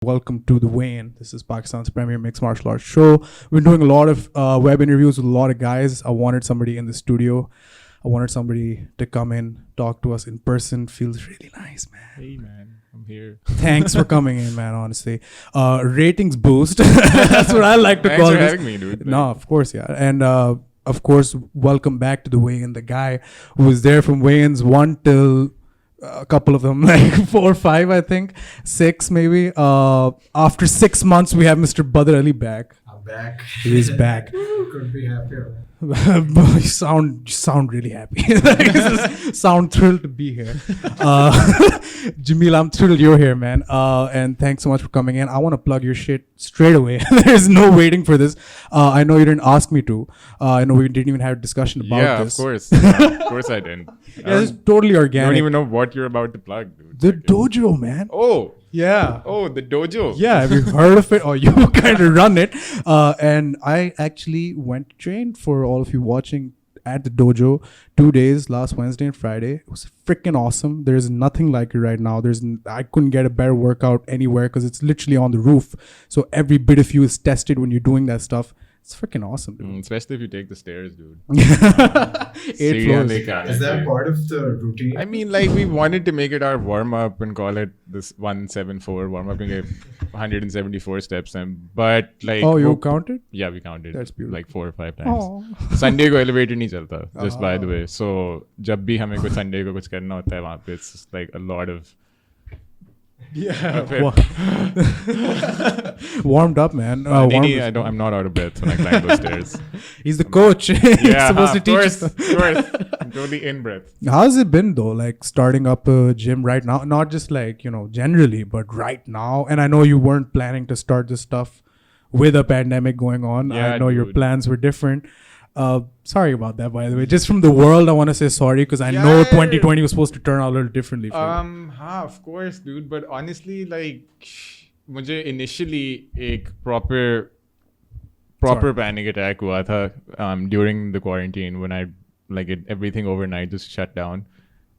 Welcome to The Weigh-In. This is Pakistan's premier mixed martial arts show. We've been doing a lot of web interviews with a lot of guys. I wanted somebody in the studio. I wanted somebody to come in, talk to us in person. Feels really nice, man. Hey, man. I'm here. Thanks for coming in, man, honestly. Ratings boost. That's what I like to Thanks call for this. having me, dude. No, of course, yeah. And of course, welcome back to The Weigh-In. The guy who was there from Weigh-Ins 1 till... a couple of them, like 4 or 5, I think, 6 maybe. After 6 months, we have Mr. Badr Ali back. I'm back. He is back. Couldn't be happier. You sound really happy. Sound thrilled to be here. Jamil, I'm thrilled you're here, man. And thanks so much for coming in. I want to plug your shit straight away. There's no waiting for this. I know you didn't ask me to. I know we didn't even have a discussion about this. Of course. Of course I didn't. Yeah, it's totally I organic. don't even know what you're about to plug, dude. The Dojo, man. Oh, Yeah. the dojo. Yeah, have you heard of it? Or you kind of run it. And I actually went to train for all of you watching at the dojo 2 days, last Wednesday and Friday. It was freaking awesome. There's nothing like it right now. I couldn't get a better workout anywhere because it's literally on the roof. So every bit of you is tested when you're doing that stuff. It's freaking awesome, dude. Especially if you take the stairs, dude. 8 floors. Is that part of the routine? I mean, like, we wanted to make it our warm-up and call it this 174 warm-up and get 174 steps. But, like... Oh, you counted? Yeah, we counted. That's beautiful. Like 4 or 5 times. Oh. Sunday को elevator नहीं चलता, just by the way. So, जब भी हमें कुछ Sunday को कुछ करना होता है वहाँ पे, it's just like a lot of... Yeah. Warmed up, man. I'm not out of breath when I climb those stairs. He's the coach. He's Yeah, supposed to of teach course, us. of course. I'm totally in breath. How's it been though, like starting up a gym right now? Not just like, generally, but right now. And I know you weren't planning to start this stuff with a pandemic going on. Yeah, I know your dude. plans were different. Sorry about that, by the way. Just from the world, I want to say sorry because I know Yeah. 2020 was supposed to turn out a little differently for you. Of course, dude. But honestly, like, मुझे initially एक proper panic attack हुआ था during the quarantine when I everything overnight just shut down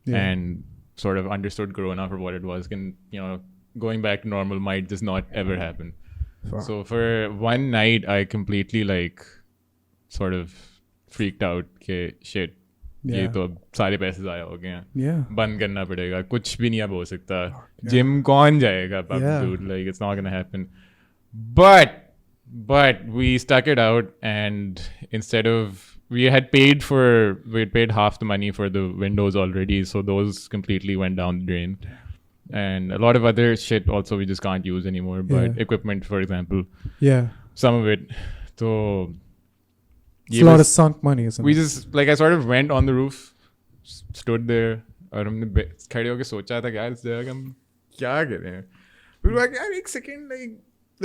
and sort of understood Corona for what it was. And going back to normal might just not ever happen. Fuck. So for one night, I completely sort of freaked out कि shit. ये तो अब सारे पैसे ज़ाया हो गए हैं. Yeah. बंद करना पड़ेगा. कुछ भी नहीं अब हो सकता. Gym कौन जाएगा अब, dude? Like, it's not gonna happen. But we stuck it out, and instead of we had paid half the money for the windows already, so those completely went down the drain. And a lot of other shit also we just can't use anymore. But equipment, for example, some of it. So It's a lot of sunk money, isn't we it? just I sort of went on the roof, stood there, और हमने खड़े होके सोचा था यार इस जगह हम क्या करें. We were like, यार एक second,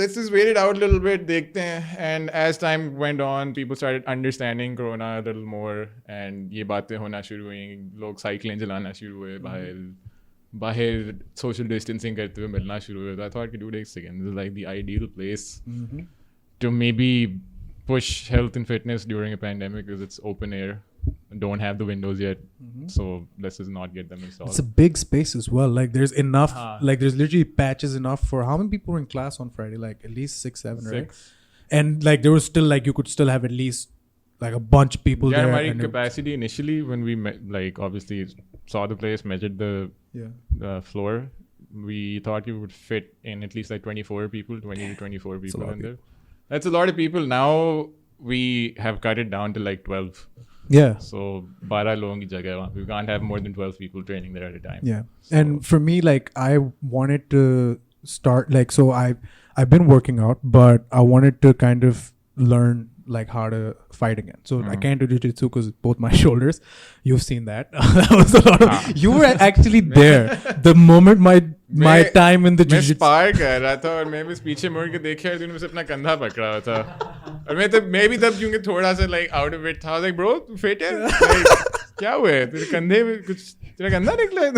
let's just wait it out a little bit, देखते हैं. And as time went on, people started understanding Corona a little more, and ये बातें होना शुरू हुई. लोग साइकिलें चलाना शुरू हुए बाहर social distancing करते हुए मिलना शुरू हुए. I thought, dude, एक second, this is like the ideal place to maybe push health and fitness during a pandemic because it's open air, don't have the windows yet, so let's just not get them installed. It's a big space as well. Like there's enough, there's literally patches enough for how many people were in class on Friday? Like at least 6, 7, right? And there was still you could still have at least a bunch of people there. Yeah, our capacity initially when we obviously saw the place, measured the floor, we thought we would fit in at least 24 people, 20 to 24 people in there. That's a lot of people. Now we have cut it down to 12. Yeah. So 12 लोगों की जगह है वहाँ पे. We can't have more than 12 people training there at a time. Yeah. So, and for me, I wanted to start so I've been working out, but I wanted to kind of learn how to fight again. So I can't do jiu-jitsu because both my shoulders. You've seen that. That was a lot of. You were actually there the moment my time in the मैं jiu-jitsu. Spar कर रहा था और मैं बस पीछे मुड़ के देखा और तूने बस अपना कंधा पकड़ा हुआ था और मैं भी तब क्योंकि थोड़ा सा out of it था. I was like, bro, तू fit है? क्या हुआ है तेरे कंधे में कुछ तेरा कंधा निकला है?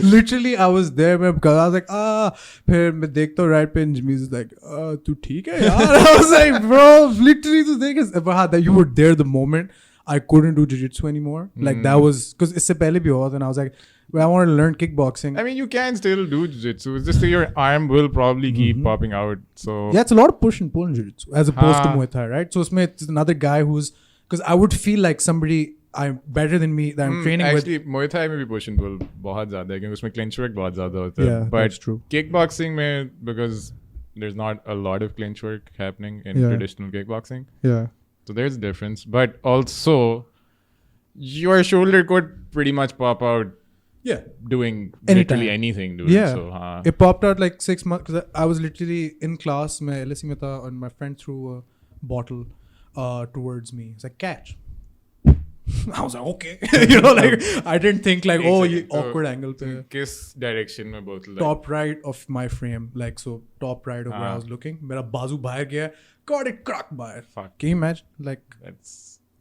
Literally, I was there. I was like, फिर मैं देखता हूँ right पे Jamil's like, तू ठीक है यार? I was like, bro, literally, तू देख. But you were there the moment I couldn't do jiu-jitsu anymore. Like that was because isse pehle bhi hua, and I was like, well, I wanted to learn kickboxing. I mean, you can still do jiu-jitsu. It's just that your arm will probably keep popping out. So Yeah, it's a lot of push and pull in jiu-jitsu as opposed to Muay Thai, right? So it's another guy who's, because I would feel like somebody I'm better than me that I'm training actually, Muay Thai में भी push and pull बहुत ज़्यादा है क्योंकि उसमें clinch work बहुत ज़्यादा होता है. Yeah, But that's true. Kickboxing में, because there's not a lot of clinch work happening in traditional kickboxing. Yeah. So there's a difference. But also, your shoulder could pretty much pop out Yeah. doing Anytime. literally anything, dude. Yeah. So, It popped out like 6 months because I was literally in class. मैं LSE में था and my friend threw a bottle towards me. It's like, catch. I was like, okay. You know, like I didn't think like, oh, ये awkward angle पे. किस direction में bottle है? Top right of my frame, like so top right of where I was looking. मेरा बाजू बाहर गया, got it crack बाहर. Fuck. Can you imagine? Like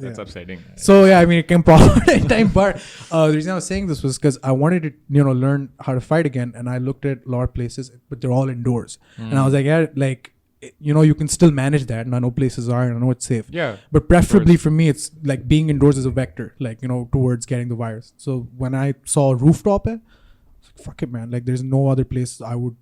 That's upsetting. So yeah, I mean, it can pop out any time. But the reason I was saying this was because I wanted to, learn how to fight again, and I looked at a lot of places, but they're all indoors, and I was like, yeah, like. You can still manage that, and I know places are, and I know it's safe. Yeah. But preferably for me, it's like being indoors is a vector, like, towards getting the virus. So when I saw a rooftop, I was like, fuck it, man. Like, there's no other place I would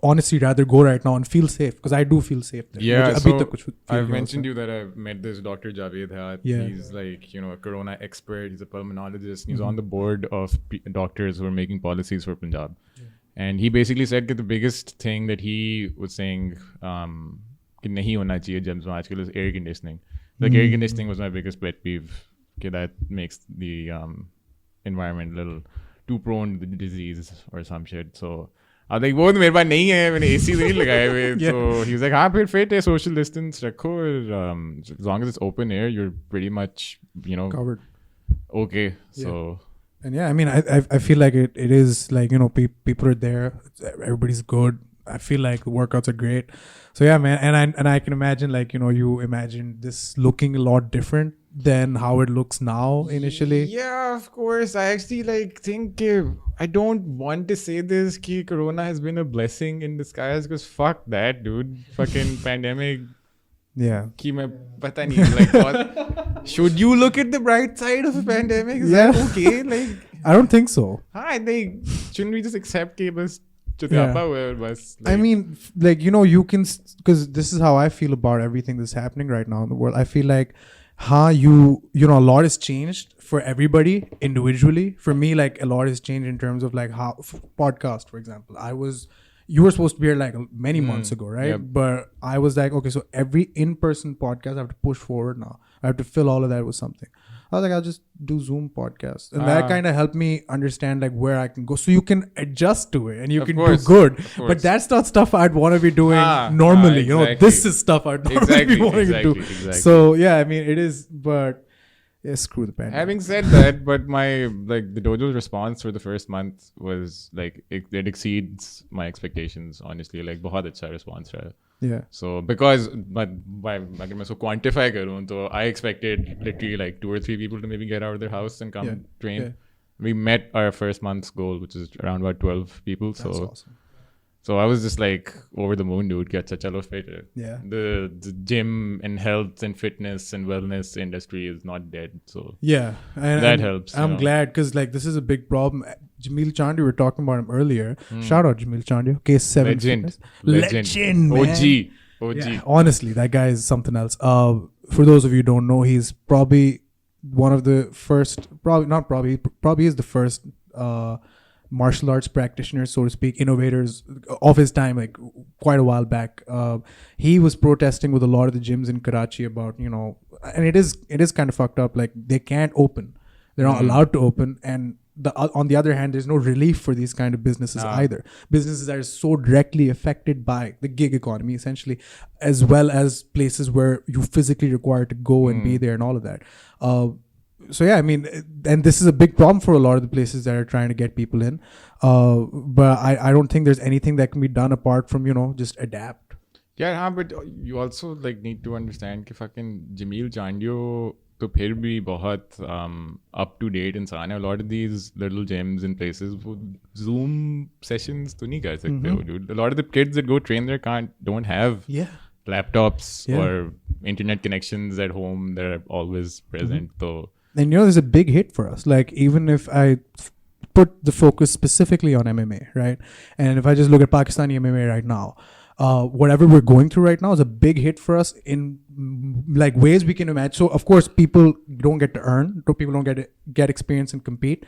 honestly rather go right now and feel safe, because I do feel safe there. Yeah, Abhi so tak kuch feel I've nahi mentioned hoता. you that I've met this Dr. Javed Hayat. Yeah. He's like, a corona expert. He's a pulmonologist. He's on the board of doctors who are making policies for Punjab. Yeah. And he basically said that the biggest thing that he was saying कि नहीं होना चाहिए gyms में आजकल is air conditioning. Like air conditioning was my biggest pet peeve. Okay, that makes the environment a little too prone to the disease or some shit. So I was like, वो तो मेरे पास नहीं है, मैंने AC नहीं लगाए हुए. So he was like, हाँ फिर fit है, social distance रखो. As long as it's open air, you're pretty much, Covered. Okay. Yeah. So. And yeah, I mean, I feel like it is like, people are there, everybody's good. I feel like the workouts are great. So yeah, man, and I can imagine, like, you imagine this looking a lot different than how it looks now initially. Yeah, of course. I actually think I don't want to say this कि Corona has been a blessing in disguise, because fuck that, dude. Fucking pandemic. Yeah. कि मैं पता नहीं, like what? Should you look at the bright side of a pandemic? Is that okay? Like I don't think so. I think shouldn't we just accept कि बस I mean, like, you can, because this is how I feel about everything that's happening right now in the world. I feel like a lot has changed for everybody individually. For me, like, a lot has changed in terms of like how podcast, for example. You were supposed to be here like many months ago, right? Yep. But I was like, okay, so every in-person podcast I have to push forward now. I have to fill all of that with something. I was like, I'll just do Zoom podcasts. And that kind of helped me understand like where I can go. So you can adjust to it and you can do good. But that's not stuff I'd want to be doing normally. Exactly. This is stuff I'd normally be wanting to do. Exactly. So yeah, I mean, it is, but yeah, screw the pandemic. Having said that, but the Dojo's response for the first month was like, it exceeds my expectations, honestly. Like, बहुत अच्छा response रहा. Yeah. So because अगर मैं quantify करूँ, तो I expected literally like 2 or 3 people to maybe get out of their house and come train. Yeah. We met our first month's goal, which is around about 12 people. That's awesome. So I was just like over the moon, dude. Get chalo fit. Yeah. The gym and health and fitness and wellness industry is not dead. So yeah, that helps. I'm glad, because like this is a big problem. Jamil Chandy, we were talking about him earlier. Shout out Jamil Chandy. Case 7 Legend, man. OG. Yeah, honestly, that guy is something else. For those of you who don't know, he's probably one of the first, probably is the first martial arts practitioners, so to speak, innovators of his time, like quite a while back. He was protesting with a lot of the gyms in Karachi about, and it is kind of fucked up. Like, they can't open. They're not allowed to open. And on the other hand, there's no relief for these kind of businesses either. Businesses that are so directly affected by the gig economy, essentially, as well as places where you physically require to go and be there and all of that. So yeah, I mean, and this is a big problem for a lot of the places that are trying to get people in. But I don't think there's anything that can be done apart from, just adapt. Yeah, but you also like need to understand कि fucking Jamil Chandio तो फिर भी बहुत up to date इंसान है. A lot of these little gyms and places वो Zoom sessions तो नहीं कर सकते हो, dude. A lot of the kids that go train there don't have laptops or internet connections at home that are always present. So And there's a big hit for us. Like, even if I put the focus specifically on MMA, right? And if I just look at Pakistani MMA right now, whatever we're going through right now is a big hit for us in like ways we can imagine. So, of course, people don't get to earn. People don't get experience and compete.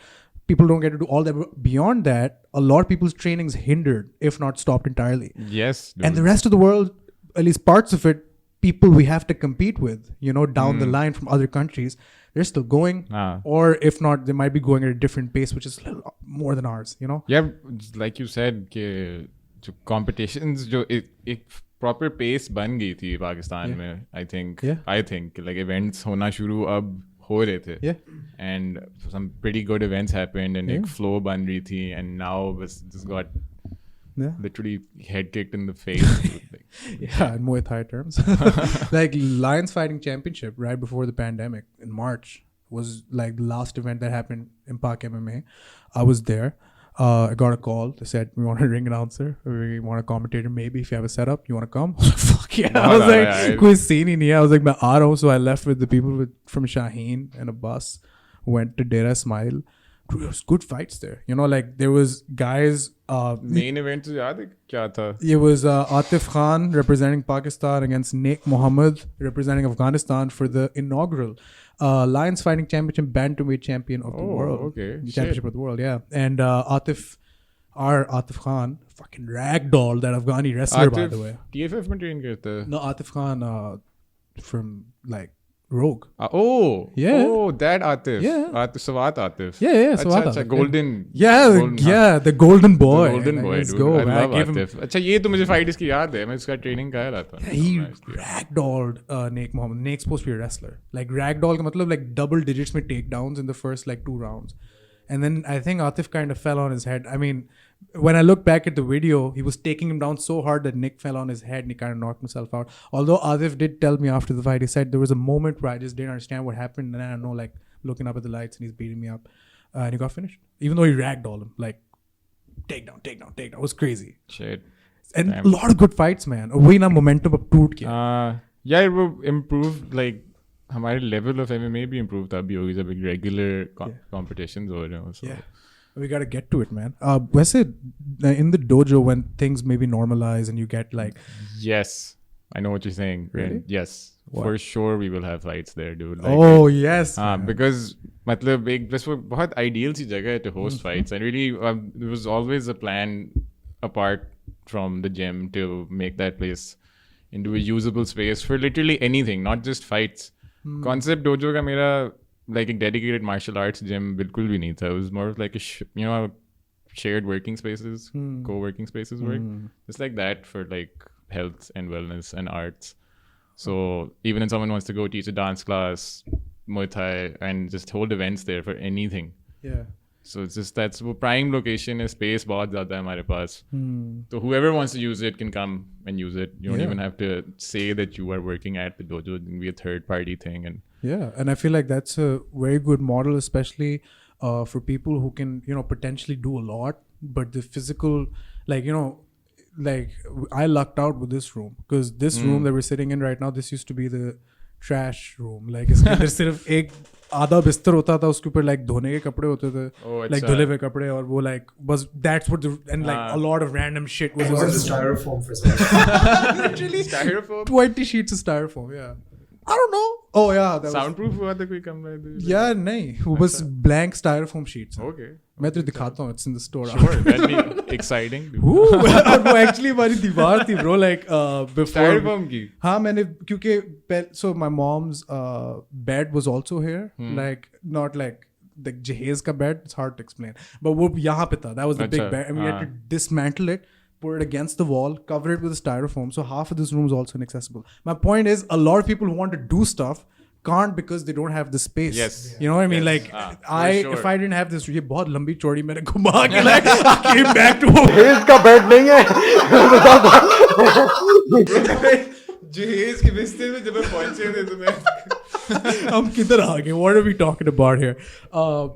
People don't get to do all that. Beyond that, a lot of people's training is hindered, if not stopped entirely. yes, dude. And the rest of the world, at least parts of it, people we have to compete with, down the line from other countries, they're still going. Or if not, they might be going at a different pace, which is a little more than ours, Yeah, like you said, कि जो competitions जो एक proper pace बन गई थी पाकिस्तान में, I think like events होना शुरू अब हो रहे थे. Yeah. And some pretty good events happened and एक flow बन रही थी, and now just got literally head kicked in the face. Yeah, in Muay Thai terms. Like Lions Fighting Championship right before the pandemic in March was like the last event that happened in PakMMA. I was there. I got a call. They said, we want a ring announcer. We want a commentator. Maybe if you have a setup, you want to come? I was like, fuck yeah. I was like, koi scene hi nahi hai. I was like, main aa raha hu. So I left with the people from Shaheen and a bus. Went to Dera Ismail. Dude, there was good fights there. Like there was guys. Main event याद है क्या था? It was Atif Khan representing Pakistan against Naik Mohammed representing Afghanistan for the inaugural Lions Fighting Championship Bantamweight Champion of the world. Okay. Championship of the world, yeah. And Atif Khan fucking ragdolled that Afghani wrestler, by the way. TFF में train करता है. No, Atif Khan from like Rogue. That Atif. Yeah. Swat Atif. Yeah, Swat Atif. Golden. The golden boy. The golden boy, let's dude. go. I love Atif. अच्छा ये तो मुझे fight इसकी याद है. मैं इसका training करा रहा था. He ragdolled Naik Mohammed. Naik's supposed to be a wrestler. Like ragdoll का मतलब like double digits में takedowns in the first like 2 rounds. And then I think Atif kind of fell on his head. I mean, when I look back at the video, he was taking him down so hard that Nick fell on his head and he kind of knocked himself out. Although Atif did tell me after the fight, he said there was a moment where I just didn't understand what happened. And then I know, like, looking up at the lights and he's beating me up. And he got finished. Even though he ragdolled him. Like, takedown. It was crazy. Shit. And a lot of good fights, man. वही ना momentum अब टूट गया. Yeah, it will improve, like, हमारे level of MMA भी improve तभी होगी जब regular competitions हो रहे हो. So. Yeah. We gotta get to it, man. वैसे in the dojo when things maybe normalize and you get like... Yes. I know what you're saying. Really? Yes. For sure we will have fights there, dude. Like, yes. Because मतलब एक बस वो बहुत ideal सी जगह है to host fights. And really there was always a plan apart from the gym to make that place into a usable space for literally anything, not just fights. Concept dojo का मेरा like a dedicated martial arts gym बिल्कुल भी नहीं था. It was more of like a shared working spaces, co-working spaces work. Just like that for like health and wellness and arts. So even if someone wants to go teach a dance class, Muay Thai, and just hold events there for anything. Yeah. So it's just that's वो prime location है, space बहुत ज़्यादा है हमारे पास. So whoever wants to use it can come and use it. You don't even have to say that you are working at the dojo. It can be a third party thing. And I feel like that's a very good model, especially for people who can, potentially do a lot, but the physical, like I lucked out with this room because this room that we're sitting in right now, this used to be the trash room. Like इसके अंदर सिर्फ एक आधा बिस्तर होता था, उसके ऊपर like धोने के कपड़े होते थे, like धुले हुए कपड़े, और वो like was that's what the and like a lot of random shit was. It was styrofoam for some. Literally styrofoam. 20 sheets of styrofoam. Yeah. I don't know. Oh yeah, that soundproof हुआ था कोई कमरा? Yeah, नहीं, वो बस blank styrofoam sheets. Okay. मैं तो दिखाता हूँ, it's in the store. Sure, that'd be exciting. वो actually हमारी दीवार थी bro, like before. Styrofoam की. हाँ मैंने क्योंकि so my mom's bed was also here, like not like the Jahez का bed, it's hard to explain, but वो यहाँ पे था, that was the big bed, and we had to dismantle it, put it against the wall, cover it with a styrofoam, so half of this room is also inaccessible. My point is, a lot of people who want to do stuff can't because they don't have the space. Yes. You know what I mean? Like, sure. if I didn't have this, ये बहुत लंबी चौड़ी मैंने घुमा के like I came back to इसका bed नहीं है जहेज के बिस्तर में जब मैं पहुंचे थे तो मैं हम किधर आ गए? What are we talking about here?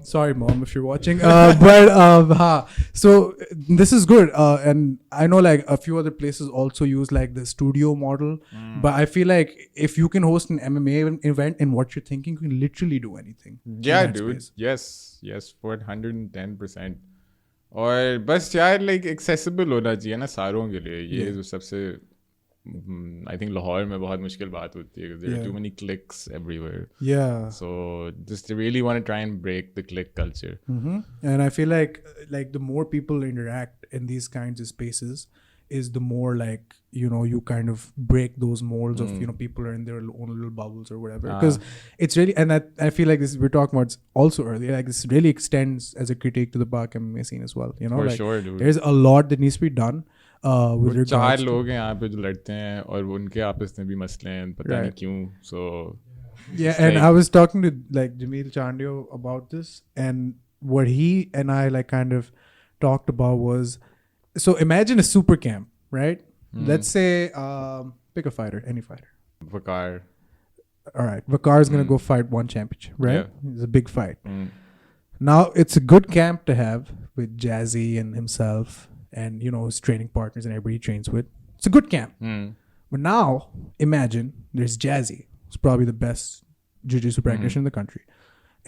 Sorry, mom, if you're watching. So this is good, and I know like a few other places also use like the studio model, but I feel like if you can host an MMA event in what you're thinking, you can literally do anything. Yeah, dude. Space. Yes, for 110%. और बस यार like accessible होना चाहिए ना सारों के लिए. ये जो सबसे I think Lahore में बहुत मुश्किल बात होती है because there are too many cliques everywhere. Yeah. So just really want to try and break the clique culture. And I feel like the more people interact in these kinds of spaces is the more like, you know, you kind of break those molds of, you know, people are in their own little bubbles or whatever. Because it's really, and I feel like this we're talking about also earlier, like this really extends as a critique to the PakMMA scene as well. You know, For like sure, dude. there's a lot that needs to be done. With चार लोग हैं यहाँ पे जो लड़ते हैं और उनके आपस में भी मसले हैं पता नहीं क्यों. So yeah, and I was talking to like Jamil Chandio about this, and what he and I like kind of talked about was, so imagine a super camp, right? Let's say pick a fighter, any fighter. Waqar. All right, Waqar is gonna go fight one championship, right? Yeah. It's a big fight. Now it's a good camp to have with Jazzy and himself. And you know his training partners and everybody he trains with. It's a good camp. But now imagine there's Jazzy, who's probably the best jiu-jitsu practitioner in the country.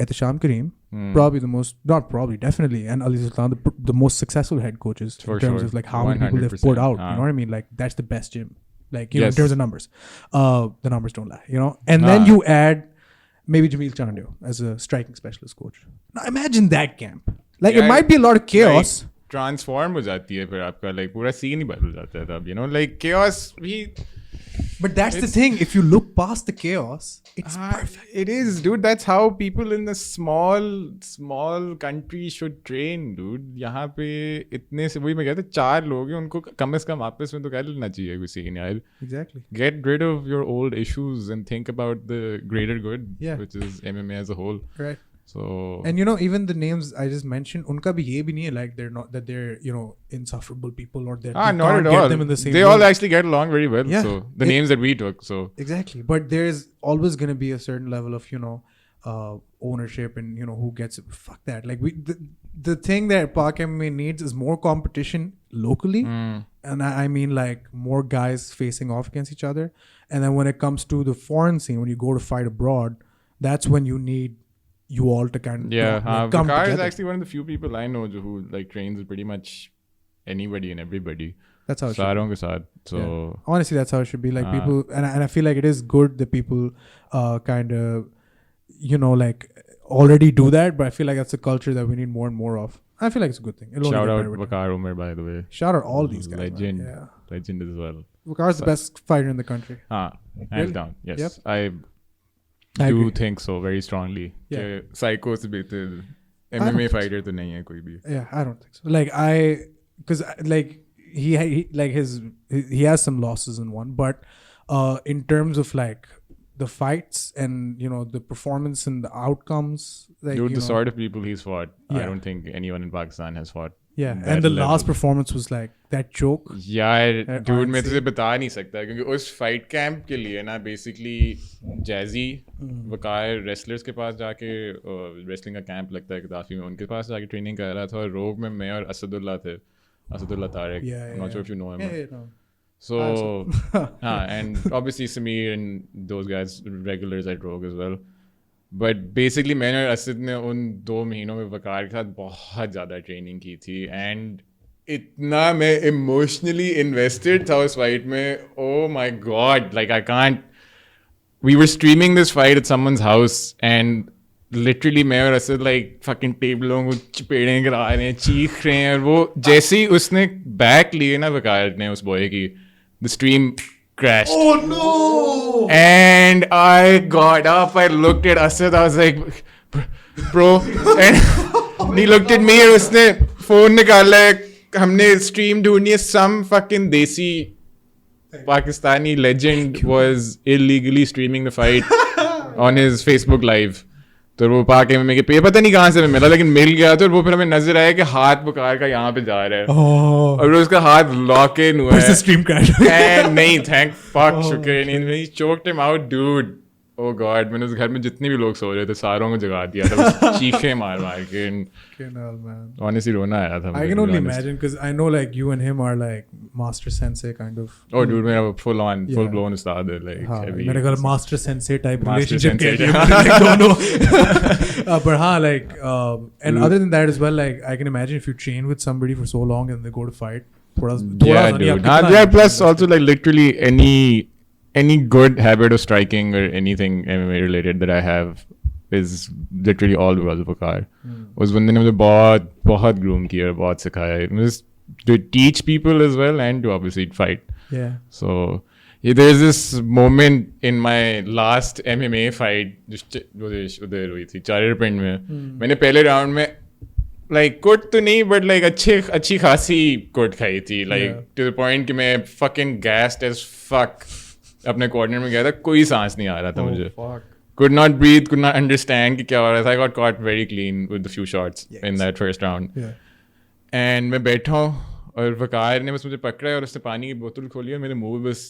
Ehtisham Kareem, probably the most, not probably, definitely, and Ali Sultan, the most successful head coaches in terms of like how many people they've put out. You know what I mean? Like that's the best gym. Like you know, in terms of numbers, the numbers don't lie. You know, and then you add maybe Jamil Chandio as a striking specialist coach. Now imagine that camp. Like it might be a lot of chaos. Like, transform हो जाती है फिर आपका like पूरा scene ही बदल जाता है तब, यू नो, लाइक chaos भी. But that's the thing, if you look past the chaos, it's perfect. It is, dude. That's how people in the small country should train, dude. यहाँ पे इतने से वही मैं कहता हूँ 4 लोग हैं, उनको कम से कम आपस में तो कर लेना चाहिए कोई सीन यार. Exactly. Get rid of your old issues and think about the greater good, which is MMA as a whole. Right. So, and you know, even the names I just mentioned, unka bhi ye bhi nahi hai like they're not, that they're, you know, insufferable people or that you not can't at get all. them in the same they room. all actually get along very well. Yeah. So the names that we took. So exactly, but there's always going to be a certain level of, you know, ownership and, you know, who gets it. Fuck that. Like the thing that PakMMA needs is more competition locally. And I mean like more guys facing off against each other. And then when it comes to the foreign scene, when you go to fight abroad, that's when you need you all to kind of come Waqar together. is actually one of the few people I know who like trains with pretty much anybody and everybody. That's how it Saron ke saath. So honestly, that's how it should be. Like people, and I feel like it is good that people kind of, you know, like already do that. But I feel like that's a culture that we need more and more of. I feel like it's a good thing. Shout out Waqar Umar, by the way. Shout out all these guys. Legend. Man. Legend as well. Waqar's the best fighter in the country. Hands down. Yes. Yep. I do think so very strongly. Yeah. Psycho se better MMA fighter to nahi hai koi bhi. Yeah, I don't think so. Like because like he like he has some losses in one, but in terms of like the fights and, you know, the performance and the outcomes, like, dude, the sort of people he's fought, I don't think anyone in Pakistan has fought. Yeah, and the last performance was like that choke. यार dude मैं तुझे बता नहीं सकता क्योंकि उस fight camp के लिए ना बेसिकली जैजी वकार रेसलर्स के पास जाके रेसलिंग का कैंप लगता है गद्दाफी में, उनके पास जाके ट्रेनिंग कर रहा था और रोग में मैं और असदुल्ला थे, Asadullah Tariq. Not sure if you know him. No. So and obviously Sameer and those guys regulars at Rogue as well. But basically मैंने और असद ने उन 2 महीनों में वकार के साथ बहुत ज़्यादा ट्रेनिंग की थी एंड इतना मैं इमोशनली इन्वेस्टेड था उस फाइट में. Oh my god, like I can't. We were streaming this fight at someone's house and literally मैं और असद like fucking टेबलों को चपेड़े करा रहे हैं, चीख रहे हैं, और वो जैसे ही उसने बैक लिए ना वकार ने उस बॉय की, the stream crashed. Oh no! And I got up, I looked at Asad, I was like, bro, and he looked at me and उसने phone निकाला, हमने stream ढूंढी, some fucking desi Pakistani legend was illegally streaming the fight on his Facebook live. तो वो PakMMA के पे पता नहीं कहाँ से मिला, लेकिन मिल गया तो वो फिर हमें नजर आया कि हाथ वकार का यहाँ पे जा रहा है और उसका हाथ लॉक इन हुआ है. Stream crash. नहीं थैंक फक शुक्र नहीं, choked him out dude. Oh God, मैंने उस घर में जितने भी लोग सो रहे थे सारों को जगा दिया था चीखे मार मार के. Honestly रोना आया था. I can only imagine because I know like you and him are like master sensei kind of. Oh dude, मेरा full blown उस्ताद है like heavy. मेरे ख्याल master sensei type Master relationship sensei के लिए दोनों. But हाँ like and other than that as well, like I can imagine if you train with somebody for so long and they go to fight. Yeah dude. Yeah, plus also like literally any good habit of striking or anything MMA related that I have is literally all because of Waqar. उस बंदे ने मुझे बहुत groom किया, बहुत सिखाया. To teach people as well and to obviously fight. Yeah. So there's this moment in my last MMA fight जो उधर हुई थी चारेरपिंड में. मैंने पहले राउंड में like कुट तो नहीं but like अच्छी खासी कुट खाई थी like to the point कि मैं fucking gassed as fuck अपने कॉर्नर में गया था, कोई सांस नहीं आ रहा था मुझे. Could not breathe, could not understand कि क्या हो रहा था. I got caught very clean with the few shots in that first round. And मैं बैठा हूँ और वकार ने बस मुझे पकड़ा और उसने पानी की बोतल खोली और मेरे मुंह में बस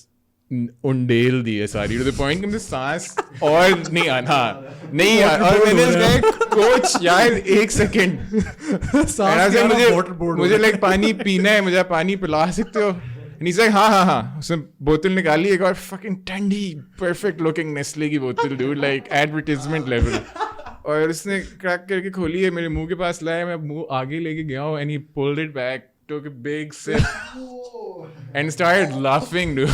उंडेल दी है सारी. To the point कि मुझे सांस और नहीं आना नहीं आ. और मैंने उसका कोच यार एक सेकेंड मुझे लाइक पानी पीना है, मुझे पानी पिला सकते हो? And he's like, हाँ. उसने बोतल निकाली एक और fucking ठंडी perfect looking नेस्ले की बोतल dude like advertisement level. और उसने क्रैक करके खोली है, मेरे मुंह के पास लाया, मैं मुंह आगे लेके गया हूँ and he pulled it back, took a big sip and started laughing dude.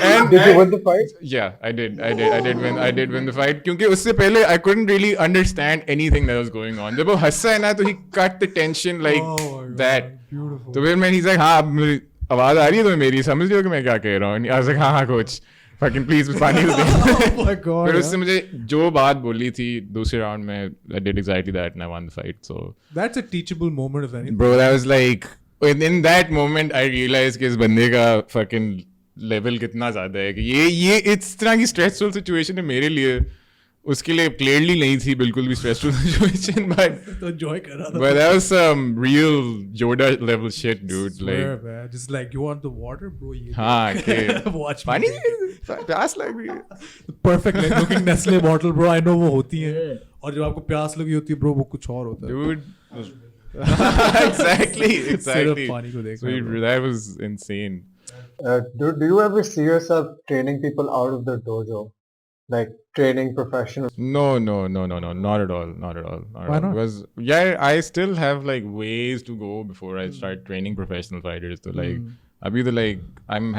And did you win the fight? Yeah, I did win the fight. क्योंकि उससे पहले I couldn't really understand anything that was going on. जब वो हंसा है ना तो he cut the tension like that. Beautiful. तो फिर मैं he's like हाँ मेरी आवाज आ रही है तो मेरी समझ लियो कि मैं क्या कह रहा हूँ. I was like हाँ coach fucking please पानी दे. Oh my God. फिर उससे मुझे जो बात बोली थी दूसरे राउंड में I did exactly that and I won the fight. So that's a teachable moment of anything. Bro, that was like in that moment I realized कि इस बंदे का fucking लेवल कितना ज्यादा है कि ये इस तरह की स्ट्रेसफुल सिचुएशन है मेरे लिए. उसके लिए क्लियरली नहीं थी बिल्कुल भी स्ट्रेसफुल सिचुएशन बट तो एंजॉय कर रहा था. But that was some real Yoda level shit dude. Swear, like man. Just like you want the water bro, ये हाँ okay. watch पानी प्यास लग रही है. Perfect like looking Nestle bottle bro. I know वो होती है और जब आपको प्यास लगी होती है bro वो कुछ और होता है dude. exactly. पानी को देखना. So that was insane. Do you ever see yourself training people out of the dojo? Like training professionals? No, not at all. Why not? Because yeah, I still have like ways to go before I start training professional fighters. So like, abhi to like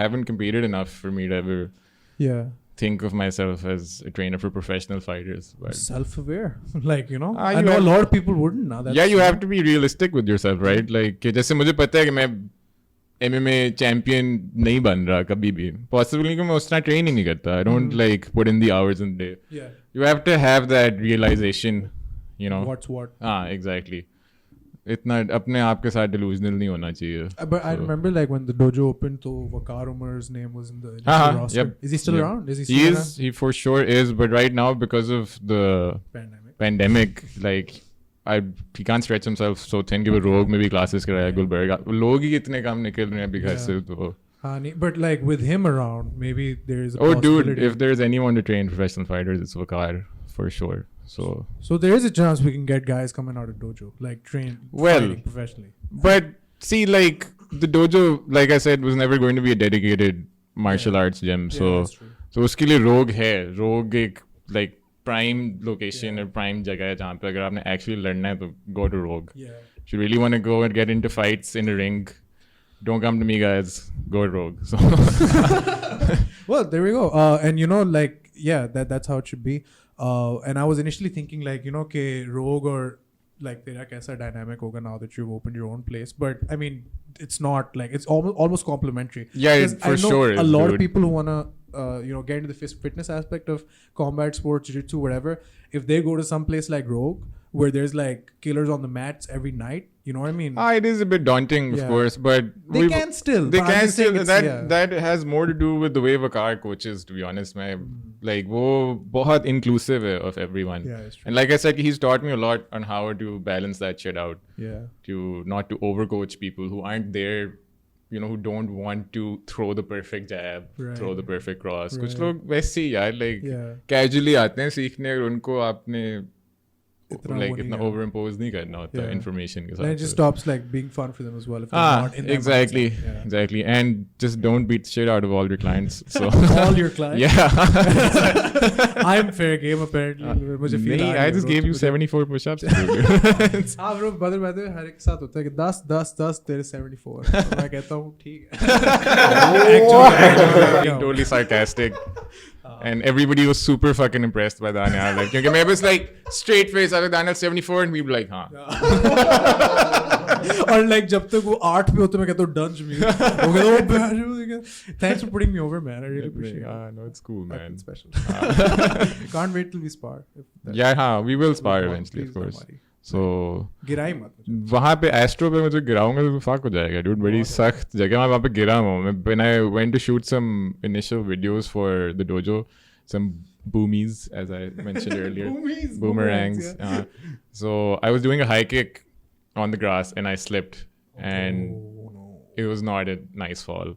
haven't competed enough for me to ever think of myself as a trainer for professional fighters. But self-aware, like you know, I you know have- a lot of people wouldn't. Now that's you have to be realistic with yourself, right? Like कि जैसे मुझे पता है कि मैं MMA champion नहीं बन रहा कभी भी. पॉसिबल नहीं कि मैं उतना ट्रेन ही नहीं करता. I don't like put in the hours in the day. Yeah. You have to have that realization, you know. What's what? हाँ, exactly. इतना अपने आप के साथ delusional नहीं होना चाहिए. But I remember like when the dojo opened, so Waqar Umar's name was in the initial roster. Yep. Is he still around? Is he He still is. He for sure is. But right now, because of the pandemic, like he can't stretch himself so thin कि वो रोग में भी classes कराया गुलबर्गा. लोग ही इतने कम निकल रहे हैं अभी घर से तो. But like with him around, maybe there is a Oh, possibility. dude! If there's anyone to train professional fighters, it's Waqar for sure. So there is a chance we can get guys coming out of dojo, like train fighting professionally. But see, like the dojo, like I said, was never going to be a dedicated martial arts gym. So उसके लिए रोग है. रोग एक like prime location or prime जगह है जहाँ पे अगर आपने actually लड़ना है तो go to Rogue. If you really want to go and get into fights in the ring, don't come to me guys, go to Rogue. So well, there we go. And you know, like that's how it should be. And I was initially thinking like, you know, okay, Rogue or like तेरा कैसा dynamic होगा now that you've opened your own place. But I mean, it's not like, it's almost complimentary. Yeah, for sure. A lot of people who wanna get into the fitness aspect of combat sports, jiu-jitsu, whatever, if they go to some place like Rogue, where there's like killers on the mats every night. You know what I mean? It is a bit daunting, of course, but they can still. They can still. That has more to do with the way Waqar coaches. To be honest, like वो बहुत inclusive of everyone. Yeah, it's true. And like I said, he's taught me a lot on how to balance that shit out. Yeah. To not to overcoach people who aren't there. Who don't want to throw the perfect jab, throw the perfect cross. कुछ लोग वैसे ही यार like casually आते हैं सीखने और उनको आपने इतना over impose नहीं करना होता information के साथ. Then it just stops like being fun for them as well if they're not in exactly and just don't beat the shit out of all your clients. So all your clients? Yeah. I'm fair game apparently. मुझे feel I just gave you 74 push-ups. हाँ bro बदल हर एक साथ होता है कि 10 तेरे 74. तो मैं कहता हूँ ठीक है. Actually totally sarcastic. And everybody was super fucking impressed by Daniyal. Like, because I was like straight face, I was Daniyal 74, and we were like, हाँ. और like जब तक वो 8 पे होते मैं कहता हूँ डंज में. वो कहता हूँ thanks for putting me over, man. I really appreciate it. No, it's cool, man. That's special. Can't wait till we spar. We will spar eventually, of course. So गिराई मत. वहाँ पे एस्ट्रो पे मुझे गिराऊंगा तो फक हो जाएगा dude. बड़ी सख्त जगह मैं वहाँ पे गिरा हूँ. When I went to shoot some initial videos for the dojo, some boomies as I mentioned earlier, boomerangs. So I was doing a high kick on the grass and I slipped and it was not a nice fall.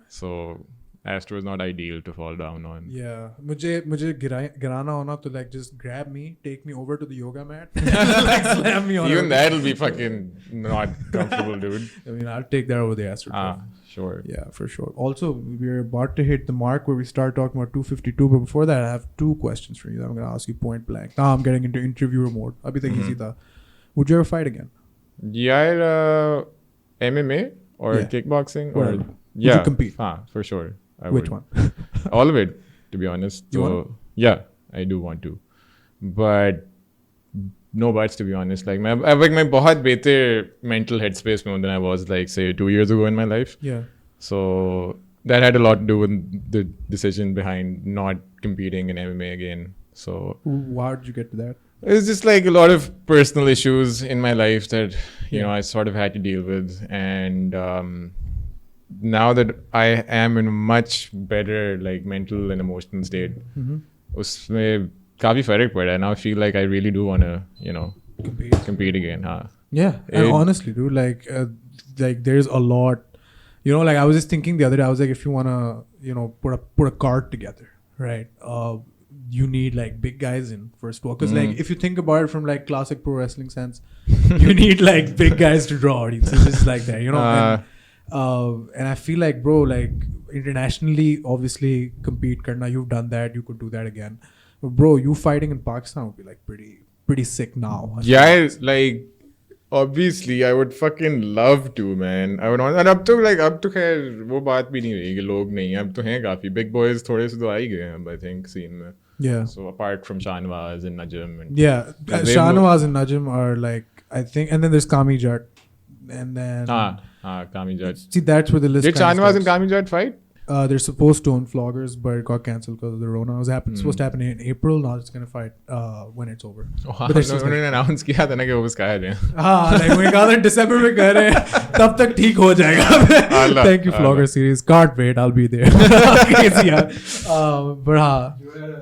So Astro is not ideal to fall down on. Yeah, मुझे गिराना होना तो like just grab me, take me over to the yoga mat, like slam me on. Even that'll be fucking not comfortable, dude. I mean, I'll take that over the Astro. Sure. Yeah, for sure. Also, we're about to hit the mark where we start talking about 252. But before that, I have 2 questions for you that I'm going to ask you point blank. Now I'm getting into interviewer mode. Abhi tak easy tha. Would you ever fight again? Yeah, MMA or kickboxing or Would you compete? For sure. Which one? All of it, to be honest. Yeah, I do want to. But no buts, to be honest. Like, मैं बहुत better mental headspace में than I was, like, say, 2 years ago in my life. Yeah. So that had a lot to do with the decision behind not competing in MMA again. So how did you get to that? It's just like a lot of personal issues in my life that, you know, I sort of had to deal with. And now that I am in a much better, like, mental and emotional state, उसमें काफी फर्क पड़ा है. Now I feel like I really do want to, you know, compete again. Yeah, and honestly, dude, like there's a lot, you know, like I was just thinking the other day, I was like, if you want to, you know, put a card together, right? You need like big guys in first of all, because like if you think about it from like classic pro wrestling sense, you need like big guys to draw audiences. It's like that, you know. And I feel like, bro, like internationally, obviously compete karna, you've done that, you could do that again. But bro, you fighting in Pakistan would be like pretty sick now. Yeah, like obviously I would fucking love to, man. I would want, and अब तो खैर वो बात भी नहीं रही कि लोग नहीं, अब तो हैं काफी big boys, थोड़े से तो आ ही गए हैं, I think scene में. Yeah. So apart from Shahnawaz and Najm, and Shahnawaz and Najm are like, I think, and then there's Kami Jat, and then Kami Jat. See, that's where the list. Did Shahnawaz and Kami Jat fight? They're supposed to on Floggers, but it got cancelled because of the Rona. It was supposed to happen in April. Now it's gonna fight when it's over. उन्होंने announce किया था ना कि वो उसका है. हाँ, like we got it December में कर रहे हैं, तब तक ठीक हो जाएगा. Thank you, Flogger series. Can't wait. I'll be there. But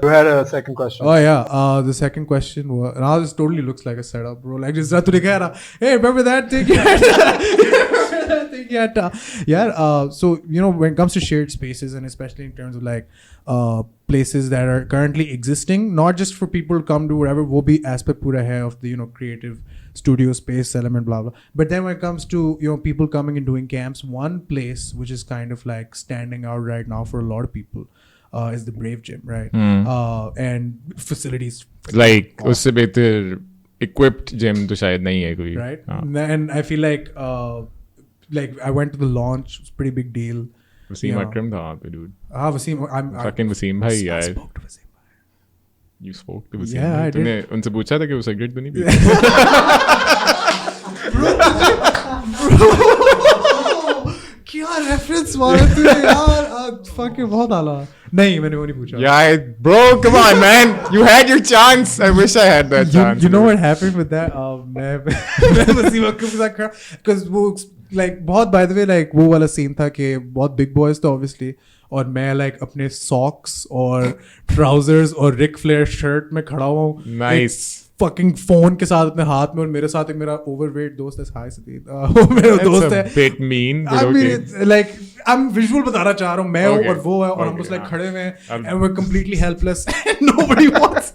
you had a second question. Oh yeah, the second question was, now this totally looks like a setup, bro. Like just तूने कह रहा, hey, remember that thing? So you know, when it comes to shared spaces, and especially in terms of like places that are currently existing, not just for people to come to wherever, wo bhi aspect pura hai of the, you know, creative studio space element, blah blah. But then when it comes to, you know, people coming and doing camps, one place which is kind of like standing out right now for a lot of people is the Brave Gym, right? And facilities like उससे बेहतर equipped gym तो शायद नहीं है कोई, right? And I feel like I went to the launch. It's a pretty big deal. Wasim Akram था वहाँ पे, dude. Wasim. Fucking Wasim भाई यार. I spoke to Wasim भाई. You spoke to Wasim? Yeah, I did. तूने उनसे पूछा था कि वो सिगरेट तो नहीं पीते? क्या reference मारा तूने यार fuck बहुत आला नहीं मैंने वो नहीं पूछा Yeah, bro, come on, man. You had your chance. I wish I had that chance. You know what happened with that? मैं वसीम अकरम के साथ खड़ा because वो like बहुत by the way like वो वाला scene था कि बहुत big boys तो obviously और मैं like अपने socks और trousers और Ric Flair shirt में खड़ा हुआ हूँ Nice. fucking phone के साथ अपने हाथ में और मेरे साथ एक मेरा overweight दोस्त है हाय सतीद वो मेरा दोस्त है That's a bit mean, but I mean, okay. it's like I'm visual बताना चाह रहा हूँ मैं हूँ Okay. और वो है और हम Okay, बस like हाँ. खड़े हुए हैं I'll- and we're completely helpless and nobody wants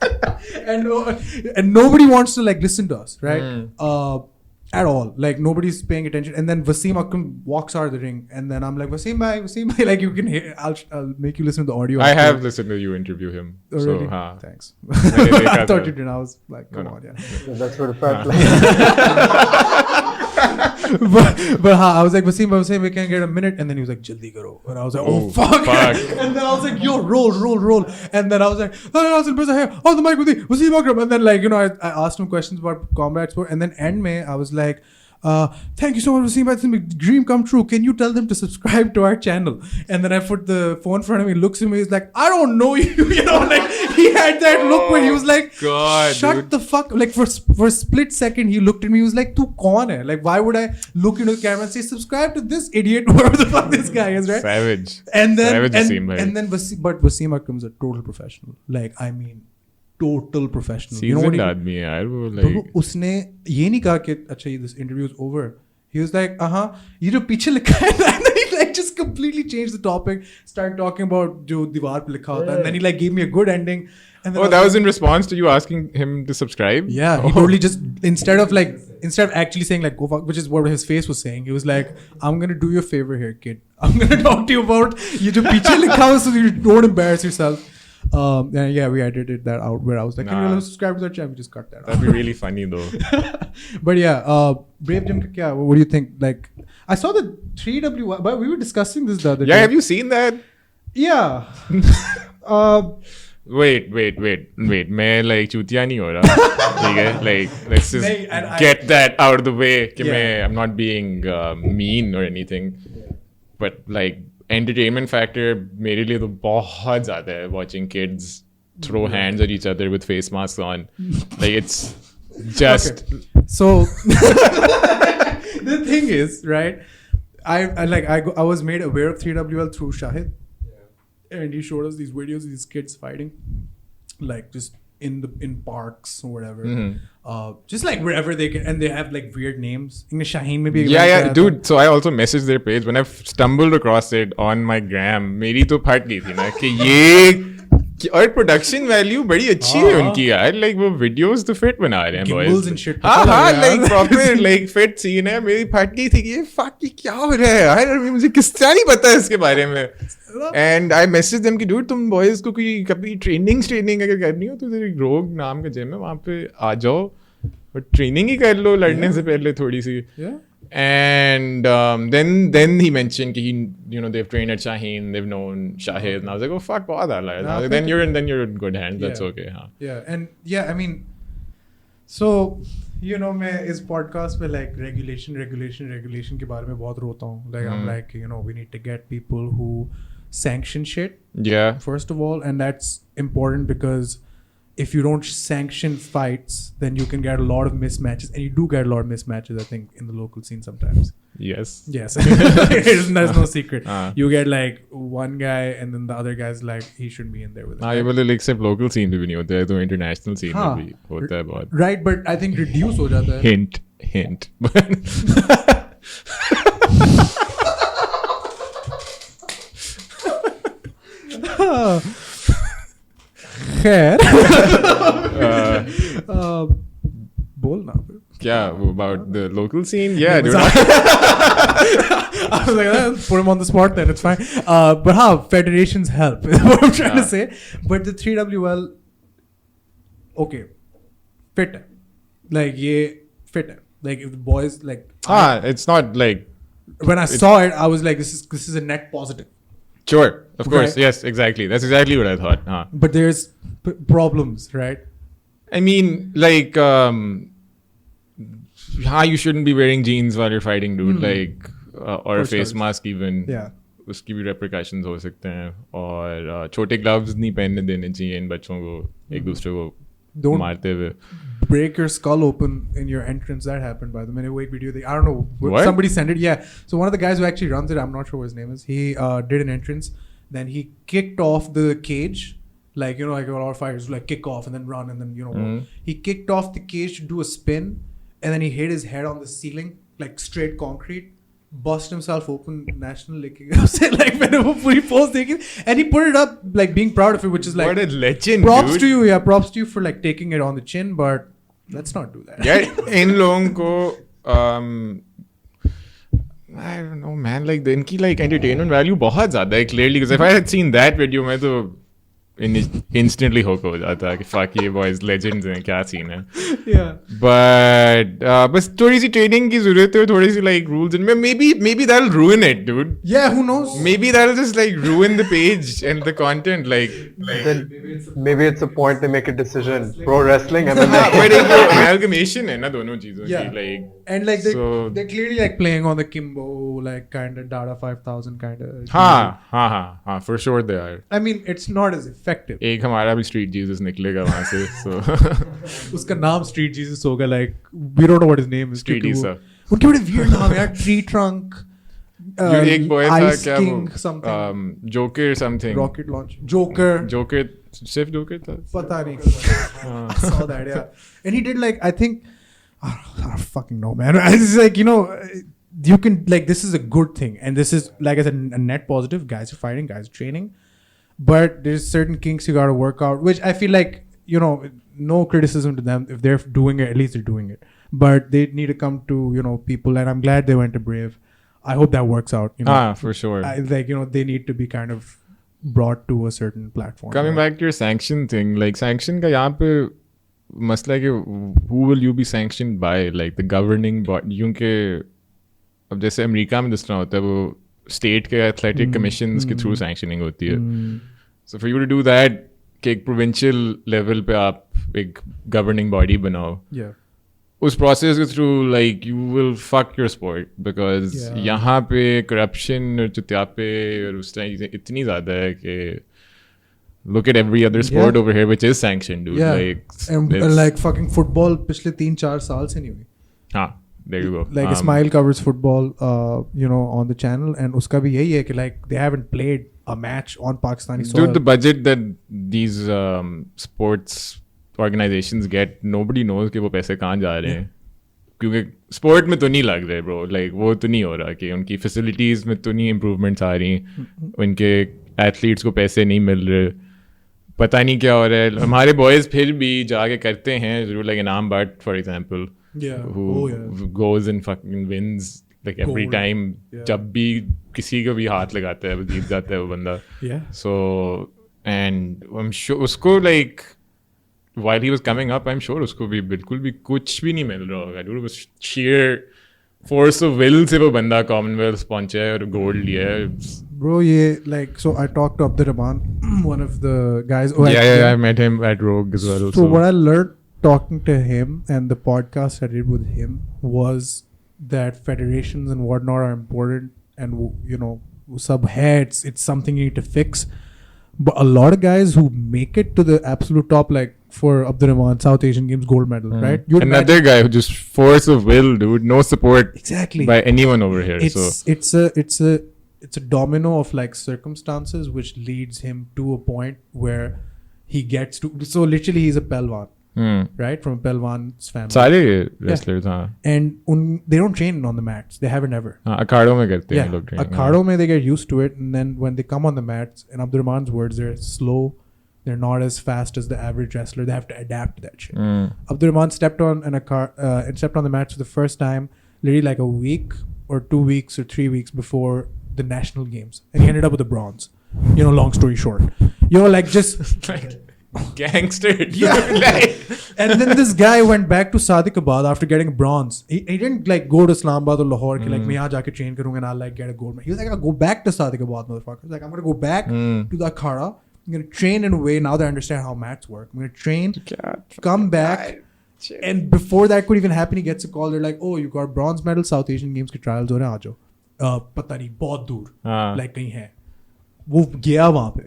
and nobody wants to like listen to us right at all like nobody's paying attention and then Wasim Akram walks out of the ring and then I'm like Wasim bhai like you can hear I'll make you listen to the audio I after. have listened to you interview him. Oh, So, really? हाँ. Thanks. मैंने देखा I thought था. you didn't. I was like, come No, on, no. yeah. That's what it felt like. but I was like, Wasim, we can get a minute, and then he was like, "Jaldi karo," and I was like, "Oh, fuck. And then I was like, "Yo, roll," and then I was like, "Oh, the mic with me, Wasim Akram," and then like I asked him questions about combat sport, and then end mein I was like. Thank you so much, Wasim. It's a dream come true. Can you tell them to subscribe to our channel? And then I put the phone in front of me, looks at me, he's like, I don't know you. Like he had that look where he was like, God, shut dude. the fuck. Like for a split second, he looked at me. He was like, "Tu kaun hai?" Like why would I look into the camera and say, "Subscribe to this idiot," whoever the fuck this guy is, right? Savage. And then Savage Wasim, bhai. and then Wasim Akram's a total professional. Like I mean, total professional. You know what Seasoned he? आदमी है यार वो तो like. उसने ये नहीं कहा कि अच्छा this interview is over. He was like, ये जो पीछे लिखा है and then he like just completely changed the topic, started talking about जो दीवार पे लिखा होता है, and then he like gave me a good ending. And then Oh, that was in response to you asking him to subscribe? Yeah, he totally just instead of actually saying like go fuck, which is what his face was saying, he was like, I'm gonna do you a favor here, kid. I'm gonna talk to you about ये जो पीछे लिखा है so you don't embarrass yourself. And yeah, we edited that out where I was like, can you subscribe to that channel? We just cut that out. That'd be really funny though. But yeah, Brave Gym ka kya? What do you think? Like, I saw the 3W, but we were discussing this the other day. Yeah, have you seen that? Yeah. Wait. मैं like चूतिया नहीं हो रहा. ठीक है? Like let's just नहीं, and get that out of the way. कि Yeah. I'm not being mean or anything. But like entertainment factor मेरे लिए तो बहुत ज़्यादा है. Watching kids throw hands at each other with face masks on. Like it's just. Okay. So the thing is, right? I was made aware of 3WL through Shahid. And he showed us these videos of these kids fighting, like just in parks or whatever, just like wherever they can, and they have like weird names. In Shaheen maybe. Yeah, dude. So I also messaged their page when I stumbled across it on my gram. मेरी तो फट गई थी ना कि ये और production value बड़ी अच्छी है उनकी यार. लाइक वो वीडियोस तो फिट बना रहे हैं Gimbals बॉयज. and shit. हाँ like proper like fit scene है. मेरी फट गई थी कि ये फक ये क्या हो रहा है यार. मुझे किसका नहीं पता है इसके बारे में. एंड आई मैसेज देम कि डूड तुम बॉयज को कोई कभी ट्रेनिंग अगर करनी हो तो तेरे रोग नाम का जिम है वहाँ पे आ जाओ और ट्रेनिंग ही कर लो लड़ने से पहले थोड़ी सी. And then he mentioned he, they've trained at Shaheen, they've known Shahid, and I was like, oh fuck, bahut aala hai. Then you're in good hands. That's okay. Huh? Yeah, and yeah, I mean, so मैं इस podcast पे like regulation के बारे में बहुत रोता हूँ. Like I'm like, we need to get people who sanction shit. Yeah. First of all, and that's important because if you don't sanction fights, then you can get a lot of mismatches, and you do get a lot of mismatches, I think, in the local scene sometimes. Yes. There's no secret. You get like one guy, and then the other guy's like, he shouldn't be in there with it. हाँ ये बोले except local scene पे भी नहीं होता है तो international scene में भी होता है बहुत. Right, but I think reduce हो जाता है. Hint. खैर बोल ना क्या about the local scene? Yeah, dude. I was like, put him on the spot then, it's fine. But federations help is what I'm trying to say. But the 3WL, okay, fit hai. Like ye fit hai. Like if the boys like It's not like when I saw it, I was like, this is a net positive. sure, of course, Right. yes, exactly. That's exactly what I thought. But there's problems, right? I mean, like, you shouldn't be wearing jeans while you're fighting, dude. Like, और face mask even Yeah. उसकी भी repercussions हो सकते हैं और छोटे gloves नहीं पहनने देने चाहिए इन बच्चों को एक दूसरे को Don't मारते हुए break your skull open in your entrance. That happened by the minute. Wait video. I don't know. What? Somebody sent it. Yeah. So one of the guys who actually runs it, I'm not sure what his name is. He did an entrance. Then he kicked off the cage. Like, you know, like a lot of fighters like kick off and then run and then, you know, he kicked off the cage to do a spin and then he hit his head on the ceiling, like straight concrete, bust himself open, national licking. Like, whenever he posed taking, and he put it up, like being proud of it, which is like, what a legend, props dude. to you. Yeah, props to you for like taking it on the chin, but let's not do that. Yeah, इन लोगों को I don't know, man. Like इनकी like entertainment value बहुत ज़्यादा है clearly. Because if I had seen that video, मैं तो instantly hook हो जाता कि fuck ये boys legends हैं, क्या scene है. Yeah. But बस थोड़ी सी training की ज़रूरत है, थोड़ी सी like rules इनमें. Maybe that'll ruin it, dude. Yeah, who knows? Maybe that'll just like ruin the page and the content. Like Then maybe it's a point they make a decision. Pro wrestling, MMA. but एक जो amalgamation है ना दोनों चीज़ों की, Yeah. like. And like So- they're clearly like playing on the Kimbo, like kind of Dada 5000 kind of. हाँ, for sure they are. I mean, it's not as effective. एक हमारा भी Street Jesus निकलेगा वहाँ से, so उसका नाम Street Jesus होगा, like we don't know what his name is. Street क्योंकि Isa. वो- उनके बड़े weird नाम है यार, Tree Trunk, जो एक boy था Ice क्या King वो something, Joker something. Rocket Launch, Joker. Joker सिर्फ Joker था. पता नहीं. I saw that, yeah. And he did like, I think, I don't fucking know, man. It's like, you know, you can, like, this is a good thing. And this is, like I said, a net positive. Guys are fighting, guys are training. But there's certain kinks you got to work out, which I feel like, you know, no criticism to them. If they're doing it, at least they're doing it. But they need to come to, you know, people. And I'm glad they went to Brave. I hope that works out. You know, For sure. like, you know, they need to be kind of brought to a certain platform. Coming back to your sanction thing, like sanction का यहाँ पे मसला है कि who will you be sanctioned by, like the governing body, क्योंकि अब जैसे America में जिस तरह होता है वो स्टेट के एथलेटिक कमीशंस के थ्रू सैंक्शनिंग होती है. So for you to do that कि एक प्रोविंशियल लेवल पे आप एक गवर्निंग बॉडी बनाओ, Yeah. उस प्रोसेस के through like you will fuck your sport because यहाँ पे करप्शन और चुतियापे और उस तरह चीज़ें इतनी ज़्यादा है कि look at every other sport over here which is sanctioned, dude. Yeah. Like, And it's- like fucking football पिछले 3-4 साल से नहीं हुई. there you go. Like Ismail covers football, you know, on the channel, and उसका भी यही है कि like they haven't played a match on Pakistani soil. Dude, the budget that these sports organizations get, nobody knows कि वो पैसे कहाँ जा रहे हैं, क्योंकि स्पोर्ट में तो नहीं लग रहे ब्रो. लाइक वो तो नहीं हो रहा कि उनकी फैसिलिटीज़ में तो नहीं इम्प्रूवमेंट्स आ रही, उनके एथलीट्स को पैसे नहीं मिल रहे, पता नहीं क्या हो रहा है. हमारे बॉयज़ फिर भी जाके करते हैं जरूर. लाइक नाम but for example, who goes and fucking wins like every Gold. time. Yeah. जब भी किसी को भी हाथ लगाता है वो जीत जाता है वो बंदा. Yeah. So and I'm sure उसको like while he was coming up, I'm sure उसको भी बिल्कुल भी कुछ भी नहीं मिल रहा होगा. Dude, was sheer force of will से वो बंदा Commonwealth पहुंचा है और गोल्ड लिया है. Bro, like, so I talked to Abdurrahman, one of the guys. I met him at Rogue as well. So what I learned talking to him and the podcast I did with him was that federations and whatnot are important, and you know, sub heads, it's something you need to fix. But a lot of guys who make it to the absolute top, like for Abdurrahman, South Asian Games gold medal, right? You'd Another guy who just force of will, dude, no support exactly by anyone over here. It's a domino of like circumstances which leads him to a point where he gets to. So literally, he's a Pelwan, right? From a Pelwan's family. सारे wrestlers, हाँ. And they don't train on the mats. They haven't ever. अखाड़ों में करते हैं Yeah, लोग training. Akhado mein they get used to it, and then when they come on the mats, in Abdurrahman's words, they're slow. They're not as fast as the average wrestler. They have to adapt to that shit. Abdurrahman stepped on stepped on the mats for the first time, literally like a week or 2 weeks or 3 weeks before the national games, and he ended up with a bronze. You know, long story short, you know, like just Like, gangster. Yeah. Like, and then this guy went back to Sadiqabad after getting a bronze. He didn't like go to Islamabad or Lahore ki, like मैं यहाँ जाके train करूँगा and I'll like get a gold medal. He was like, I'll go back to Sadiqabad, motherfucker. He's like, I'm gonna go back to the Akhada. I'm gonna train in a way now that I understand how mats work. I'm gonna train, come back, and before that could even happen, he gets a call. They're like, oh, you got bronze medal, South Asian Games के trials हो रहे हैं, आ जाओ. पता नहीं बहुत दूर हाँ. like कहीं है वो गया वहाँ पे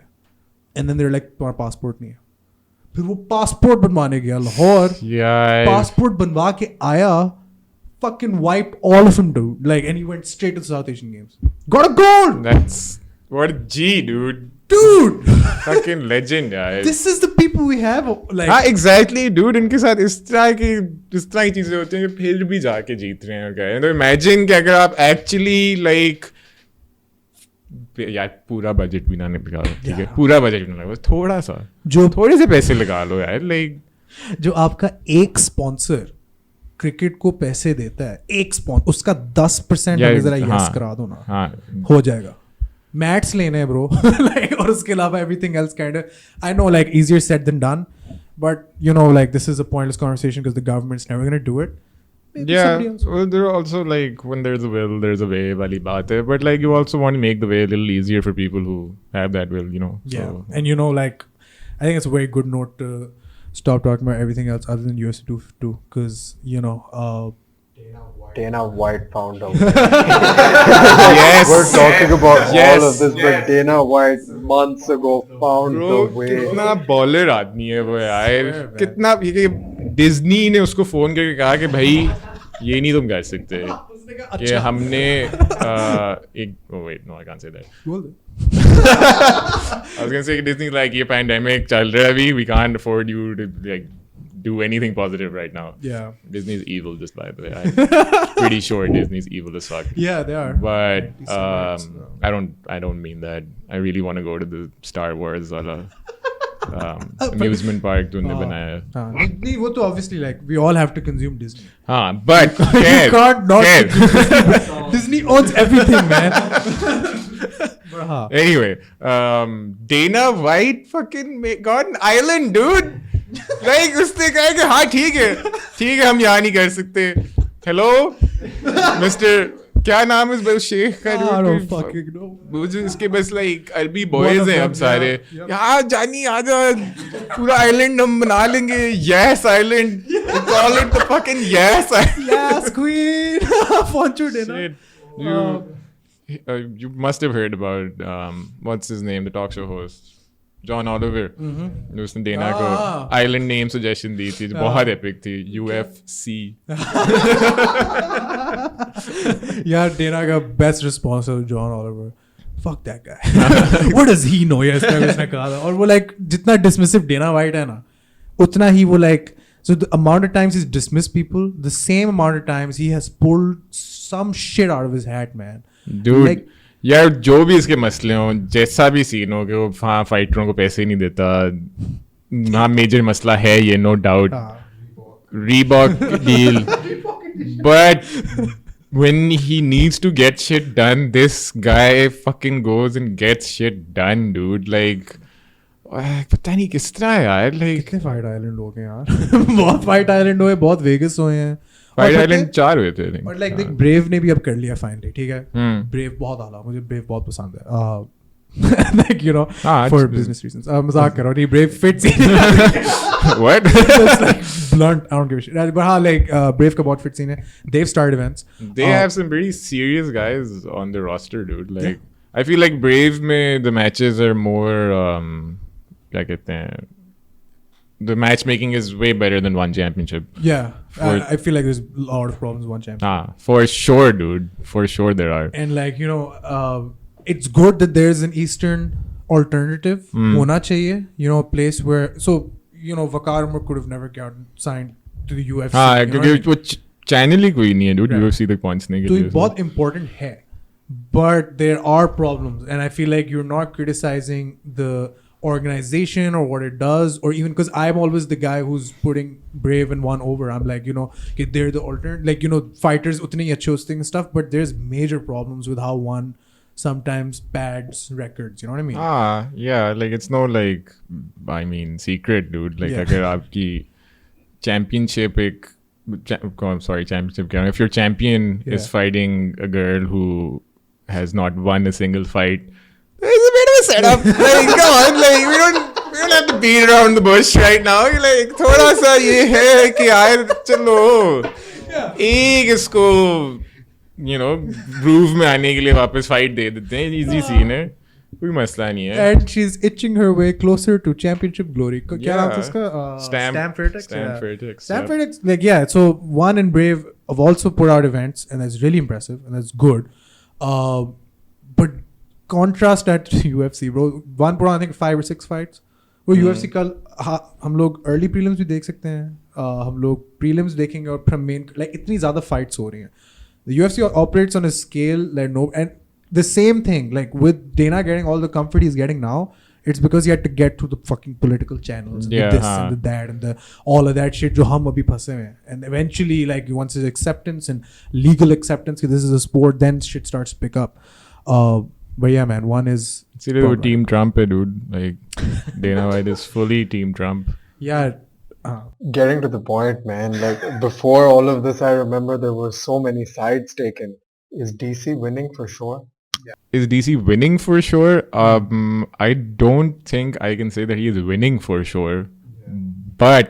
and then they're like तुम्हारा पासपोर्ट नहीं है फिर वो पासपोर्ट बनवाने गया लाहौर पासपोर्ट बनवा के आया fucking wiped all of them dude like and he went straight to the South Asian Games got a gold That's what a G dude fucking legend यार this is the people we have like हाँ exactly dude इनके साथ इस तरह की चीजें होती हैं कि फिर भी जाके जीत रहे हैं क्या तो imagine कि अगर आप actually like यार पूरा बजट भी ना निकालो ठीक है पूरा बजट भी ना लगाओ थोड़ा सा जो थोड़े से पैसे लगा लो यार लाइक जो आपका एक स्पॉन्सर क्रिकेट को पैसे देता है एक स्पॉन्सर उसका 10% जरा यस करा दो ना हाँ हो जाएगा मैट्स लेने हैं ब्रो लाइक और उसके अलावा everything else kind of I know like easier said than done but you know like this is a pointless conversation because the government's never going to do it. Maybe somebody else will. well there are also like when there's a will there's a way wali baat hai but like you also want to make the way a little easier for people who have that will you know Yeah so. and you know like I think it's a very good note to stop talking about everything else other than UFC too because you know Dana White found out. yes We're talking about Yes. all of this, but Dana White months ago found Bro, the way. कितना bowler आदमी है वो यार कितना Disney ने उसको phone करके कहा कि भाई ये नहीं तुम कर सकते कि हमने एक wait no I can't say that I was gonna say Disney like ये pandemic चल रहा है अभी we can't afford you to like do anything positive right now. Yeah. Disney's evil just by the way. I'm pretty sure Disney's evil as fuck. Yeah, they are. But I don't mean that. I really want to go to the Star Wars amusement park तूने बनाया. नहीं वो तो obviously like we all have to consume Disney. हाँ, but you can't not Disney owns everything, man. Anyway, Dana White fucking got an island, dude. Like उसने कहा कि हाँ ठीक है हम यहाँ नहीं कर सकते. Hello, Mr. क्या नाम है उस शेख का I don't fucking know. मुझे इसके बस लाइक अरबी बॉयज हैं हम सारे यहाँ जानी आ जा पूरा आइलैंड हम बना लेंगे yes island call it the fucking yes island Yes queen Poncho dinner. You must have heard about what's his name the talk show host John Oliver उसने डेना को आइलैंड नेम सजेशन दी थी जो बहुत epic थी UFC यार Dana का best response है John Oliver fuck that guy what does he know yes उसने कहा था और वो like जितना dismissive डेना वाइट है ना उतना ही वो like so the amount of times he's dismissed people the same amount of times he has pulled some shit out of his hat man dude like यार जो भी इसके मसले हों जैसा भी सीन हो कि वो हाँ फाइटरों को पैसे नहीं देता हाँ मेजर मसला है ये no doubt Reebok deal but when he needs to get shit done this guy fucking goes and gets shit done dude like पता नहीं किस तरह यार like कितने फाइट आइलैंड हो गए यार बहुत फाइट आइलैंड हुए बहुत वेगस हुए हैं फाइट आइलैंड 4 हुए थे और लाइक देख ब्रेव ने भी अब कर लिया फाइनली ठीक है ब्रेव बहुत आला मुझे ब्रेव बहुत पसंद है like you know for business reasons मजाक कर रहा हूँ नहीं brave fits what it's like blunt I don't give a shit but हाँ like brave का बहुत फिट सीन है they've started events they have some pretty serious guys on the roster dude like I feel like Brave में the matches are more क्या कहते हैं the matchmaking is way better than one championship. Yeah, I feel like there's a lot of problems with one championship. For sure, dude. For sure there are. And like, you know, it's good that there's an Eastern alternative. Hona chahiye, you know, a place where, so, you know, Waqar Umar could have never gotten signed to the UFC. हाँ, क्योंकि वो channel ही कोई नहीं है, dude. UFC तक पहुंचने के लिए. तो ये बहुत important है. But there are problems. And I feel like you're not criticizing the organization or what it does or even because I'm always the guy who's putting Brave and one over. I'm like, you know, they're the alternate, like, you know, fighters utne hi achhe and stuff, but there's major problems with how one sometimes pads records, you know what I mean? Yeah, like it's no like I mean secret dude like agar aapki championship championship if your champion is fighting a girl who has not won a single fight. It's a bit of a setup. Like, come on, like we don't have to beat around the bush right now. You're like, थोड़ा सा ये है कि यार चलो एक इसको groove में आने के लिए वापस fight दे देते हैं. Easy scene है. कोई मसला नहीं है. And she's itching her way closer to championship glory. क्या नाम था उसका? Stamford. Stamford, like, yeah. So One and Brave have also put out events, and that's really impressive and that's good. But contrast that to UFC, bro. One put on, I think 5 or 6 fights. वो UFC कल हम लोग early prelims भी देख सकते हैं. हम लोग prelims देखेंगे और from main, like, इतनी ज़्यादा fights हो रही हैं. The UFC operates on a scale like no, and the same thing, like with Dana getting all the comfort he's getting now, it's because he had to get through the fucking political channels, and the this and the that and the all of that shit जो हम अभी फंसे हैं. And eventually, like, once his acceptance and legal acceptance that this is a sport, then shit starts to pick up. But yeah, man, One is Team Trump, dude. Like, Dana White is fully Team Trump. Yeah. Getting to the point, man. Like, before all of this, I remember there were so many sides taken. Is DC winning for sure? Yeah. Is DC winning for sure? I don't think I can say that he is winning for sure. Yeah.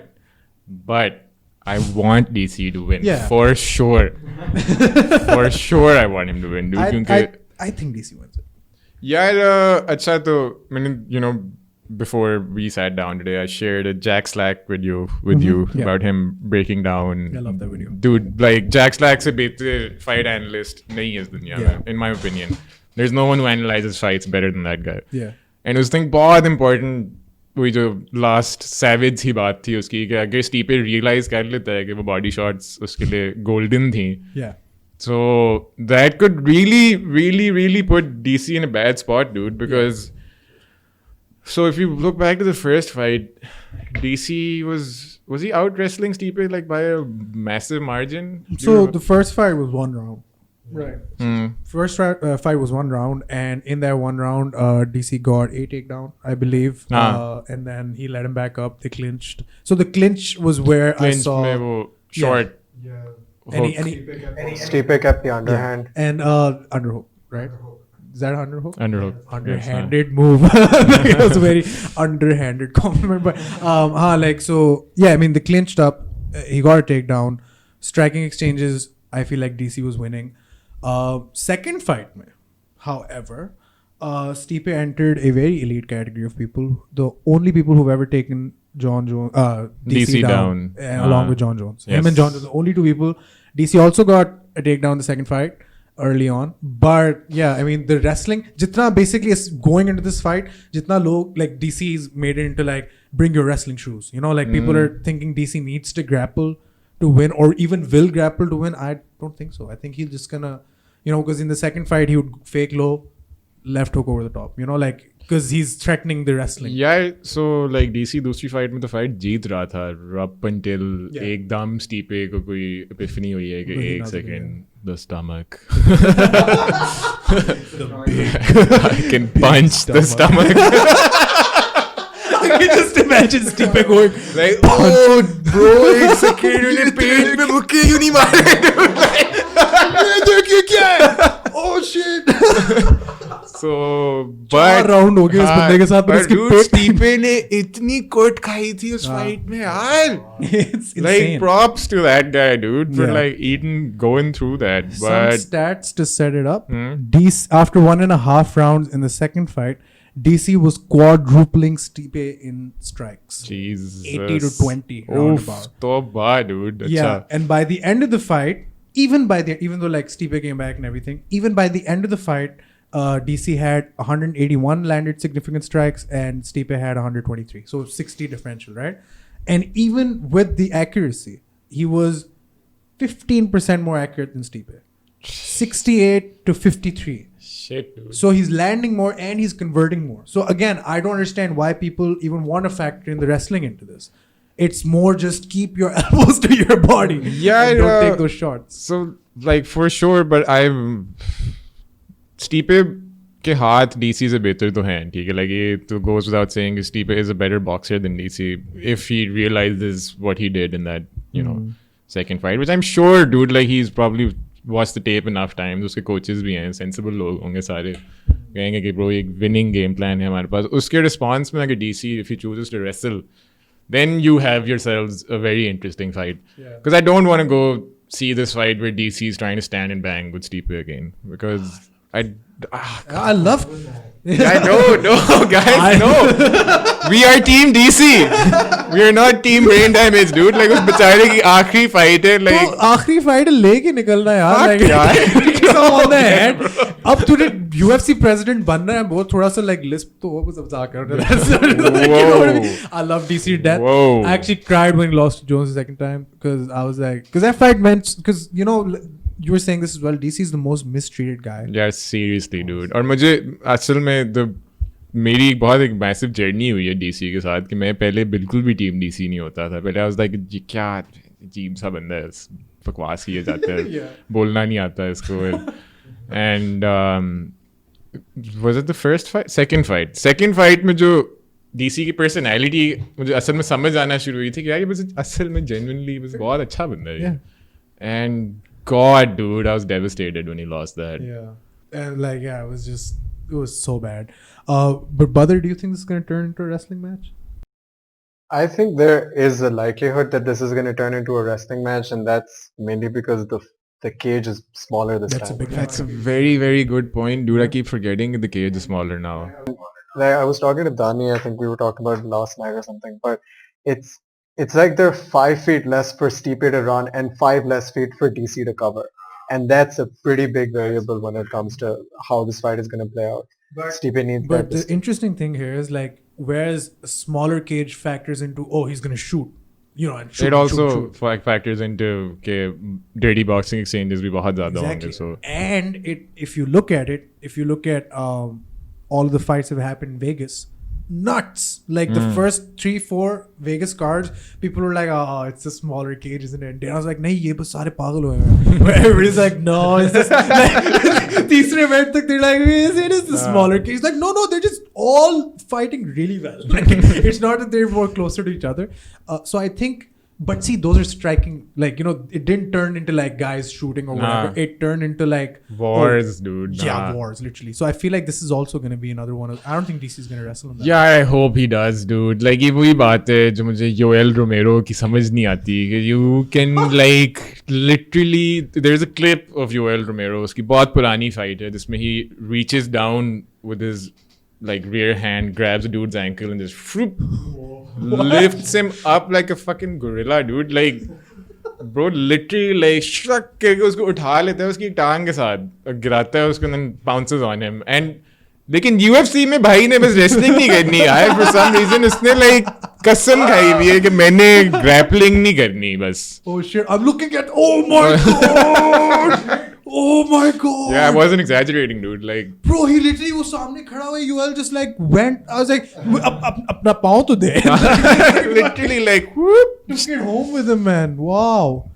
But I want DC to win. Yeah. For sure. For sure I want him to win, dude. I think DC wins it. Yeah, अच्छा तो मैंने before we sat down today, I shared a Jack Slack video with you about him breaking down. I love that video. Dude, like, Jack Slack se better fight analyst nahi hai is duniya mein, in my opinion. There's no one who analyzes fights better than that guy. Yeah. And उस thing बहुत important, वही जो last Savage ही बात थी उसकी कि अगर Stipe realize कर लेता है कि वो body shots उसके लिए golden थी. Yeah. So that could really put DC in a bad spot, dude, because so if you look back to the first fight, DC was he out wrestling Stipe like by a massive margin? So the first fight was 1 round. Right. First fight was 1 round, and in that 1 round, DC got a takedown, I believe, and then he let him back up. They clinched. So the clinch was where I saw में वो short. Yeah. Stipe kept the underhand. And underhook, right? Is that underhook? Underhook. Underhanded move. It was a very underhanded compliment. But like, so yeah, I mean, they clinched up. He got a takedown. Striking exchanges, I feel like DC was winning. Second fight, however, Stipe entered a very elite category of people. The only people who've ever taken DC down along with John Jones. Yes. Him and John Jones, the only 2 people. DC also got a takedown the second fight early on. But yeah, I mean, the wrestling, jitna basically is going into this fight, jitna log, like, DC's made it into like, bring your wrestling shoes. Like, people are thinking DC needs to grapple to win, or even will grapple to win. I don't think so. I think he's just gonna, because in the second fight, he would fake low, left hook over the top, like, because he's threatening the wrestling. Yeah, so like DC दूसरी fight में तो fight जीत रहा था up until एकदम Stipe को कोई epiphany हुई है कि 1 second, the stomach. I can punch the stomach. I can just imagine Stipe going like, oh bro, 1 second मैंने पेट में मुक्के क्यों नहीं मारे? देखिए क्या है? Oh shit. So, but round हो गया इस बंदे के साथ, पर dude, Stipe ने इतनी कोट खाई थी उस फाइट में यार. It's insane. Like, props to that guy, dude, for like going through that. But some stats to set it up. After 1.5 rounds in the second fight, DC was quadrupling Stipe in strikes. Jesus. 80 to 20 roundabout. तो bad, dude. Yeah, and by the end of the fight, even though like Stipe came back and everything, even by the end of the fight, DC had 181 landed significant strikes and Stipe had 123. So 60 differential, right? And even with the accuracy, he was 15% more accurate than Stipe. 68 to 53. Shit, dude. So he's landing more and he's converting more. So again, I don't understand why people even want to factor in the wrestling into this. It's more just keep your elbows to your body. Yeah, and don't take those shots. So like for sure, but Stipe के हाथ DC से बेहतर तो हैं, ठीक है? Like, ये तो goes without saying, Stipe is a better boxer than DC if he realizes what he did in that, second fight, which I'm sure, dude, like, he's probably watched the tape enough times. उसके coaches भी हैं, sensible लोग होंगे सारे, कहेंगे कि bro, एक winning game plan है हमारे पास. उसके response में अगर DC, if he chooses to wrestle, then you have yourselves a very interesting fight. Because I don't want to go see this fight where DC is trying to stand and bang with Stipe again, because I love. No, guys, no. We are team DC. We are not team brain damage, dude. Like, उस बेचारे की आखिरी fight है, like. तो आखिरी fight लेके निकलना यार. Fuck Like, यार. on the head. अब तुझे UFC president बनना है, बहुत थोड़ा सा like lisp तो वो सब जा कर रहा है. You know what I mean? I love DC to death. Whoa. I actually cried when he lost to Jones the second time because I was like, because that fight meant, because you know. You were saying this as well. DC is the most mistreated guy. Yeah, seriously, dude. और मुझे असल में मेरी बहुत एक massive journey हुई है DC के साथ कि मैं पहले बिल्कुल भी टीम DC नहीं होता था. पहले I was like, ये क्या अजीब सा बंदा है, बकवास किए जाता है, बोलना नहीं आता है इसको. And was it the first fight? Second fight में जो DC की पर्सनैलिटी मुझे असल में समझ आना शुरू हुई थी कि यार ये बस असल में जेन्युइनली बस बहुत अच्छा बंदा है. And God, dude, I was devastated when he lost that. Yeah. And like, yeah, it was so bad. But brother, do you think this is going to turn into a wrestling match? I think there is a likelihood that this is going to turn into a wrestling match, and that's mainly because the cage is smaller this time. That's a very, very good point, dude. I keep forgetting the cage is smaller now. Like, I was talking to Daniyal, I think we were talking about it last night or something, but it's like there are 5 feet less for Stipe to run and 5 less feet for DC to cover. And that's a pretty big variable when it comes to how this fight is going to play out. Stipe needs but that. The interesting thing here is like, whereas a smaller cage factors into, oh, he's going to shoot. You know, and shoot, it also shoot. factors into dirty boxing exchanges bhi bahut zyada honge. So. And if you look at all the fights that have happened in Vegas, nuts. Like the first 3-4 Vegas cards, people were like, oh, it's a smaller cage, isn't it? And I was like, nahi, ye bas sare pagal hoye hain. But everybody's like, no, it's just like, teesre event tak they're like, it is the smaller cage. It's like, no, they're just all fighting really well. Like, it's not that they're more closer to each other. So I think, but see, those are striking, like, you know, it didn't turn into like guys shooting or whatever. It turned into like wars, dude. Yeah, wars, literally. So I feel like this is also going to be another one. I don't think DC is going to wrestle on that. Yeah, I hope he does, dude. Like, ये वही बात है जो मुझे योएल रोमेरो की समझ नहीं आती कि you can like literally, there's a clip of Yoel Romero, उसकी बहुत पुरानी fight है जिसमें he reaches down with his like rear hand, grabs a dude's ankle and just whoop, lifts him up like a fucking gorilla, dude. Like, bro, literally like shrug करके उसको उठा लेता है उसकी टांग के साथ और गिराता है उसको, then pounces on him. And लेकिन UFC में भाई ने बस रेसलिंग नहीं करनी है, for some reason उसने like कसम खाई हुई है कि मैंने ग्रैपलिंग नहीं करनी बस. Oh shit, I'm looking at, oh my god. Oh my god. Yeah, I wasn't exaggerating, dude. Like, bro, he literally was सामने खड़ा हुआ, UL just like went. I was like, अपना पाँव तो दे. Literally like, whoop. Just get home with him, man. Wow.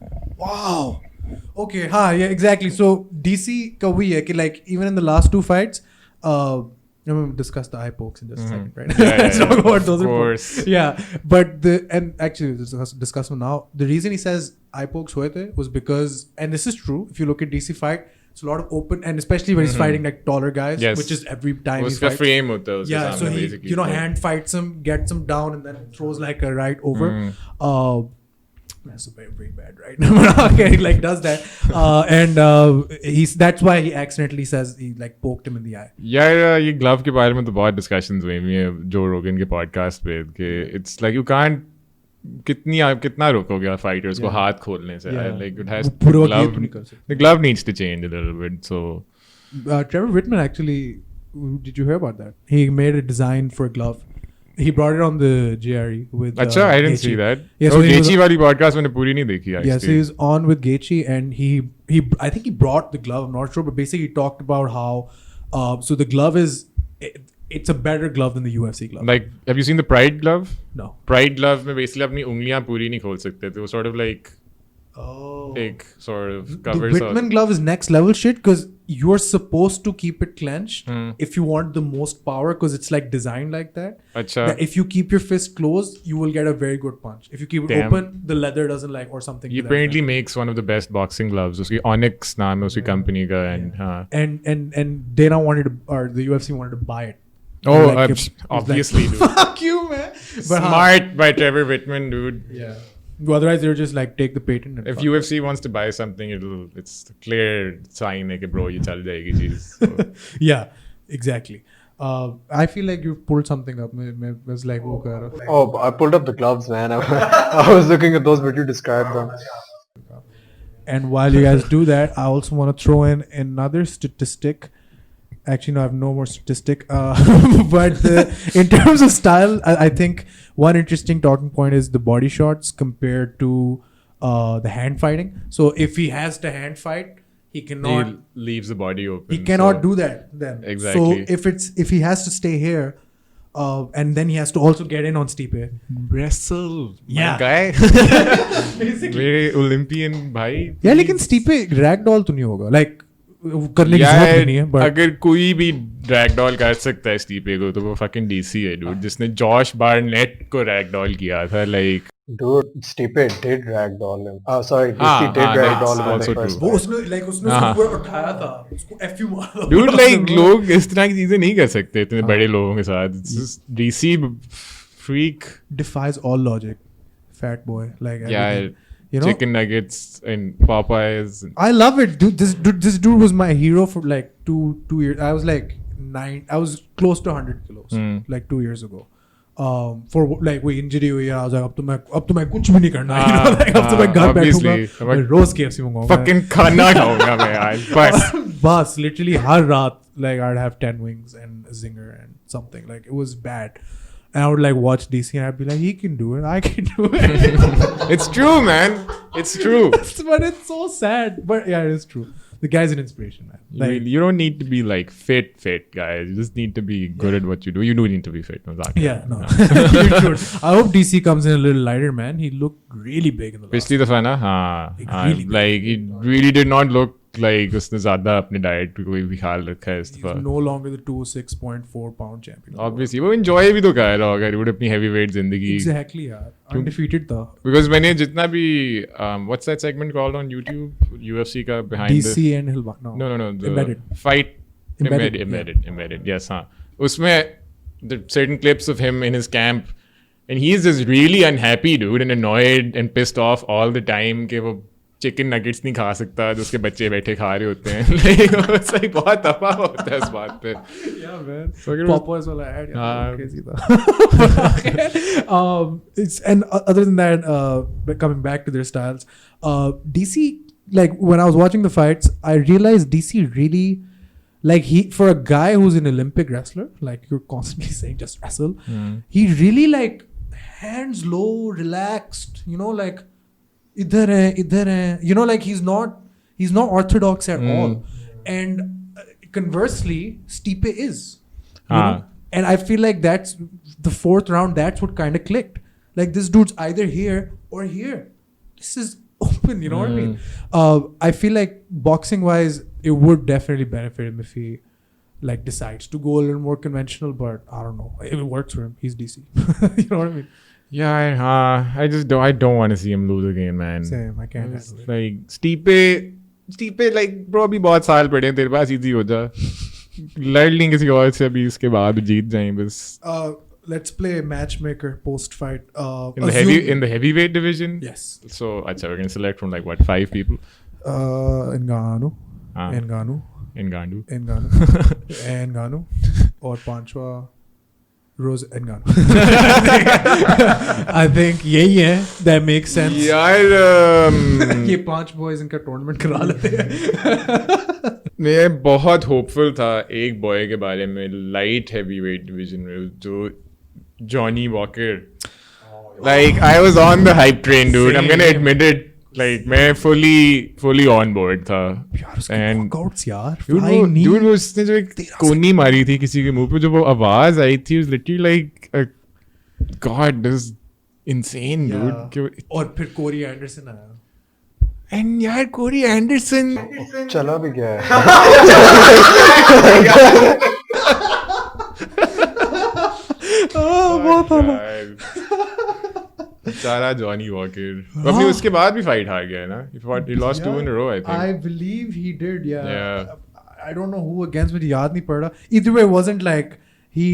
Okay, yeah, exactly. So DC का वही है कि like even in the last 2 fights, I'm going to discuss the Eyepokes in just a second, right? Let's talk about those. Of course. Yeah, but actually let's discuss them now. The reason he says Eyepokes हुए थे was because, and this is true, if you look at DC fight, it's a lot of open, and especially when he's fighting like taller guys, which is every time he fights. Frame होता है उसके yeah, so he, basically. you know, hand fights him, gets him down, and then throws like a right over. That's very, very bad, right? Okay, he like does that, and that's why he accidentally says he like poked him in the eye. Yeah, ये glove के बारे में तो बहुत discussions हुई हैं Joe Rogan के podcast पे कि it's like you can't कितना रोकोगे fighters को हाथ खोलने से, like it has the glove needs to change a little bit. So Trevor Whitman actually, did you hear about that? He made a design for a glove. He brought it on the GRE with Acha, I didn't see that. Yeah, so Gaethje वाली podcast मैंने पूरी नहीं देखी actually. Yeah, so he was on with Gaethje and he I think he brought the glove, I'm not sure, but basically he talked about how so the glove is it's a better glove than the UFC glove. Like, have you seen the Pride glove? No. Pride glove में basically अपनी उंगलियां पूरी नहीं खोल सकते थे, वो sort of like like sort of covers the Whitman glove is next level shit because you're supposed to keep it clenched if you want the most power because it's like designed like that. That if you keep your fist closed, you will get a very good punch. If you keep it open, the leather doesn't like or something. He apparently makes one of the best boxing gloves. उसकी Onyx नाम है उसकी company का and Dana wanted to, or the UFC wanted to buy it. Oh, like, obviously, dude. Fuck you, man. Smart by Trevor Whitman, dude. Yeah. Otherwise, they're just like take the patent. And If fuck UFC wants to buy something, it's a clear sign like, bro, ये चल जाएगी चीज़. So, it. Yeah, exactly. I feel like you pulled something up. I was like, वो कर रहा. Oh, I pulled up the gloves, man. I was looking at those, but you described them. And while you guys do that, I also want to throw in another statistic. Actually, no, I have no more statistic. But in terms of style, I think one interesting talking point is the body shots compared to the hand fighting. So if he has to hand fight, he cannot. he leaves the body open. He cannot so- do that then. Exactly. So if he has to stay here, and then he has to also get in on Stipe. Wrestle, Yeah. my guy. Basically. मेरे Olympian भाई. Yeah, लेकिन Stipe ragdoll तो नहीं होगा. Like करने की जरूरत भी नहीं है. But अगर कोई भी रैगडॉल कर सकता है स्टीपे को तो वो fucking DC है dude, जिसने जॉश बार्नेट को रैगडॉल किया था like. Dude, Stipe did ragdoll him. Sorry, DC हाँ, did हाँ, ragdoll that's him in the also first वो true. fight. उसने उसको पूरा उठाया था. उसको FU मारा. Dude, like लोग इस तरह की चीजें नहीं कर सकते इतने बड़े लोगों के साथ. It's just DC freak. Defies all logic. Fat boy. Like Yeah, everything. You know, chicken nuggets and Popeyes. I love it, dude. This dude was my hero for like two years. I was like 9. I was close to 100 kilos like 2 years ago. For like वो injury हुई I was like अब तो मैं कुछ भी नहीं करना. You know, like अब तो मैं घर बैठूंगा. obviously. मैं रोज KFC मंगाऊंगा. Fucking खाना खाऊंगा मैं आज बस. Bus literally हर रात like I'd have 10 wings and a zinger and something. Like it was bad. And I would like watch DC and I'd be like, he can do it. I can do it. It's true, man. It's true. But it's so sad. But yeah, it is true. The guy's an inspiration, man. Like, You don't need to be like fit, guys. You just need to be good at what you do. You do need to be fit. Exactly. yeah, no. You should. I hope DC comes in a little lighter, man. He looked really big in the last. पिछली दफा ना हाँ really big. like he really did not look like उसने ज़्यादा अपने diet पे कोई भी ख्याल रखा है इस He's दफा. no longer the 206.4 pound champion. Obviously वो enjoy भी तो कर रहा होगा dude अपनी heavyweight जिंदगी. Exactly, यार. Undefeated था. Because मैंने जितना भी what's that segment called on YouTube UFC का behind DC and Hilva. no the Embedded. fight Embedded, embedded yes हाँ उसमें the certain clips of him in his camp and he's just really unhappy dude and annoyed and pissed off all the time कि वो chicken nuggets नहीं खा सकता जो उसके बच्चे बैठे खा रहे होते हैं like बहुत तफा होता है इस बात पे. Yeah, man. So it was- Popeyes वाला ad, yeah, हाँ. crazy था. It's and other than that, but coming back to their styles, DC, like when I was watching the fights, I realized DC really, like for a guy who's an Olympic wrestler, like you're constantly saying just wrestle, he really like hands low, relaxed, you know, like idhar hai, you know, like he's not orthodox at all. And conversely, Stipe is. You know? And I feel like that's the fourth round. That's what kind of clicked. Like this dude's either here or here. This is open. You know what I mean? I feel like boxing wise, it would definitely benefit him if he like decides to go a little more conventional. But I don't know. If it works for him, he's DC. You know what I mean? Yeah, I just don't. I don't want to see him lose again, man. Same. I can't. It's handle it. like Stipe, like bro अभी बहुत साल पड़े हैं तेरे पास easy हो जा. लड़ लेंगे किसी और से अभी इसके बाद जीत जाएं बस. Let's play matchmaker post fight. In the heavyweight division. Yes. So अच्छा we're gonna select from like what 5 people. Ngannou. हाँ. Ngannou. Ngannou. और पांचवा Rozenstruik. I think यही है. That makes sense. यार ये 5 boys इनका tournament करा लेते हैं. मैं बहुत होपफुल था एक बॉय के बारे में लाइट हेवीवेट डिवीजन में जो Johnny walker. Like I was on the hype train, dude. I'm gonna admit it. Like मैं fully on board था. यार उसके And knockouts यार. dude वो उसने जो एक कोनी मारी थी किसी के मुंह पे जो वो आवाज आई थी was literally like God, this is insane, dude. और फिर कोरी एंडरसन आया. And यार कोरी एंडरसन चला भी गया है. बहुत आला. सारा जॉनी वॉकर अभी उसके बाद भी फाइट हार गया है ना. He lost 2 in a row, I think. I believe he did, yeah. Yeah. I don't know who against, मुझे याद नहीं पड़ रहा. Either way, it wasn't like he,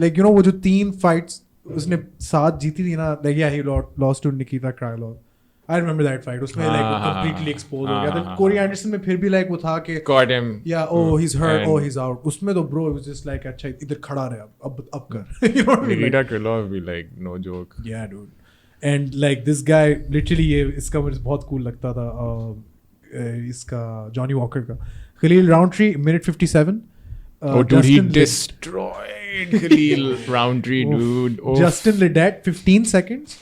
like you know वो जो 3 fights उसने 7 जीती थी ना. Like yeah, he lost to Nikita Krylov. I remember that fight. उसमें like वो completely exposed हो गया था. Corey Anderson में फिर भी like वो था कि caught him. Yeah, oh he's hurt, oh he's out. उसमें तो bro it was just like अच्छा इधर खड़ा रहे अब कर. You know what I mean? Rita Krylov be like no joke. Yeah, dude. And like this guy literally ये इसका मुझे बहुत cool लगता था इसका Johnny Walker का. Khalil Roundtree minute 57. Dude, he destroyed Khalil Roundtree, dude. Justin Ledet 15 seconds.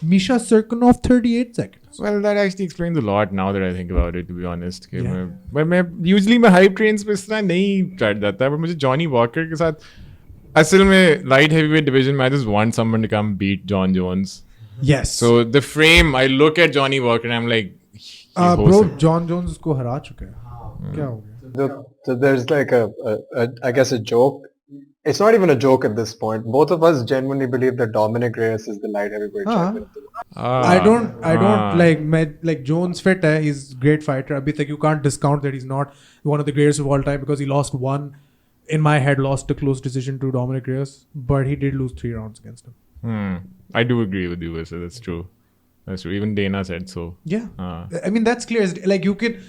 Misha Serkinov 38 seconds. Well, that actually explains a lot now that I think about it, to be honest. But usually मैं hype trains पे इस तरह नहीं चढ़ जाता है, but मुझे Johnny Walker के साथ असल में light heavyweight division में I just want someone to come beat John Jones. Yes. So the frame, I look at Johnny Walker and I'm like, bro, John Jones उसको हरा चुका है. क्या हो गया? So there's like I guess a joke. It's not even a joke at this point. Both of us genuinely believe that Dominic Reyes is the light heavyweight champion. I don't like Jones fit hai. He's a great fighter. Abhi tak you can't discount that he's not one of the greatest of all time because he lost in my head lost a close decision to Dominic Reyes, but he did lose 3 rounds against him. I do agree with you, Vasu. That's true. That's true. Even Dana said so. Yeah. I mean that's clear. Like you can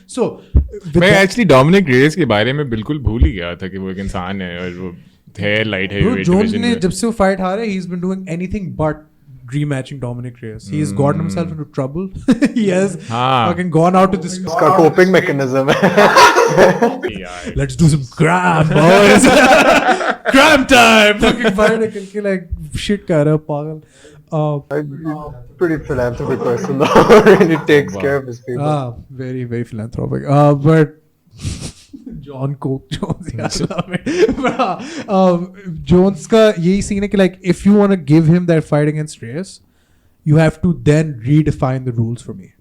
मैं actually Dominic Reyes के बारे में बिल्कुल भूल ही गया था कि वो एक इंसान है और वो है light heavyweight Jones division ने में. जब से वो fight हारा he's been doing anything but rematching Dominic Reyes. He's gotten himself into trouble. He has fucking gone out to this. उसका coping mechanism है. Let's do some crime, boys. Crime time. Fucking fight करके like shit कर रहा है पागल. Pretty philanthropic person though. Really takes care of his people. Very very philanthropic. But John Coke Jones, I love it. But, Jones का यही scene है कि like if you want to give him that fight against Reyes, you have to then redefine the rules for me.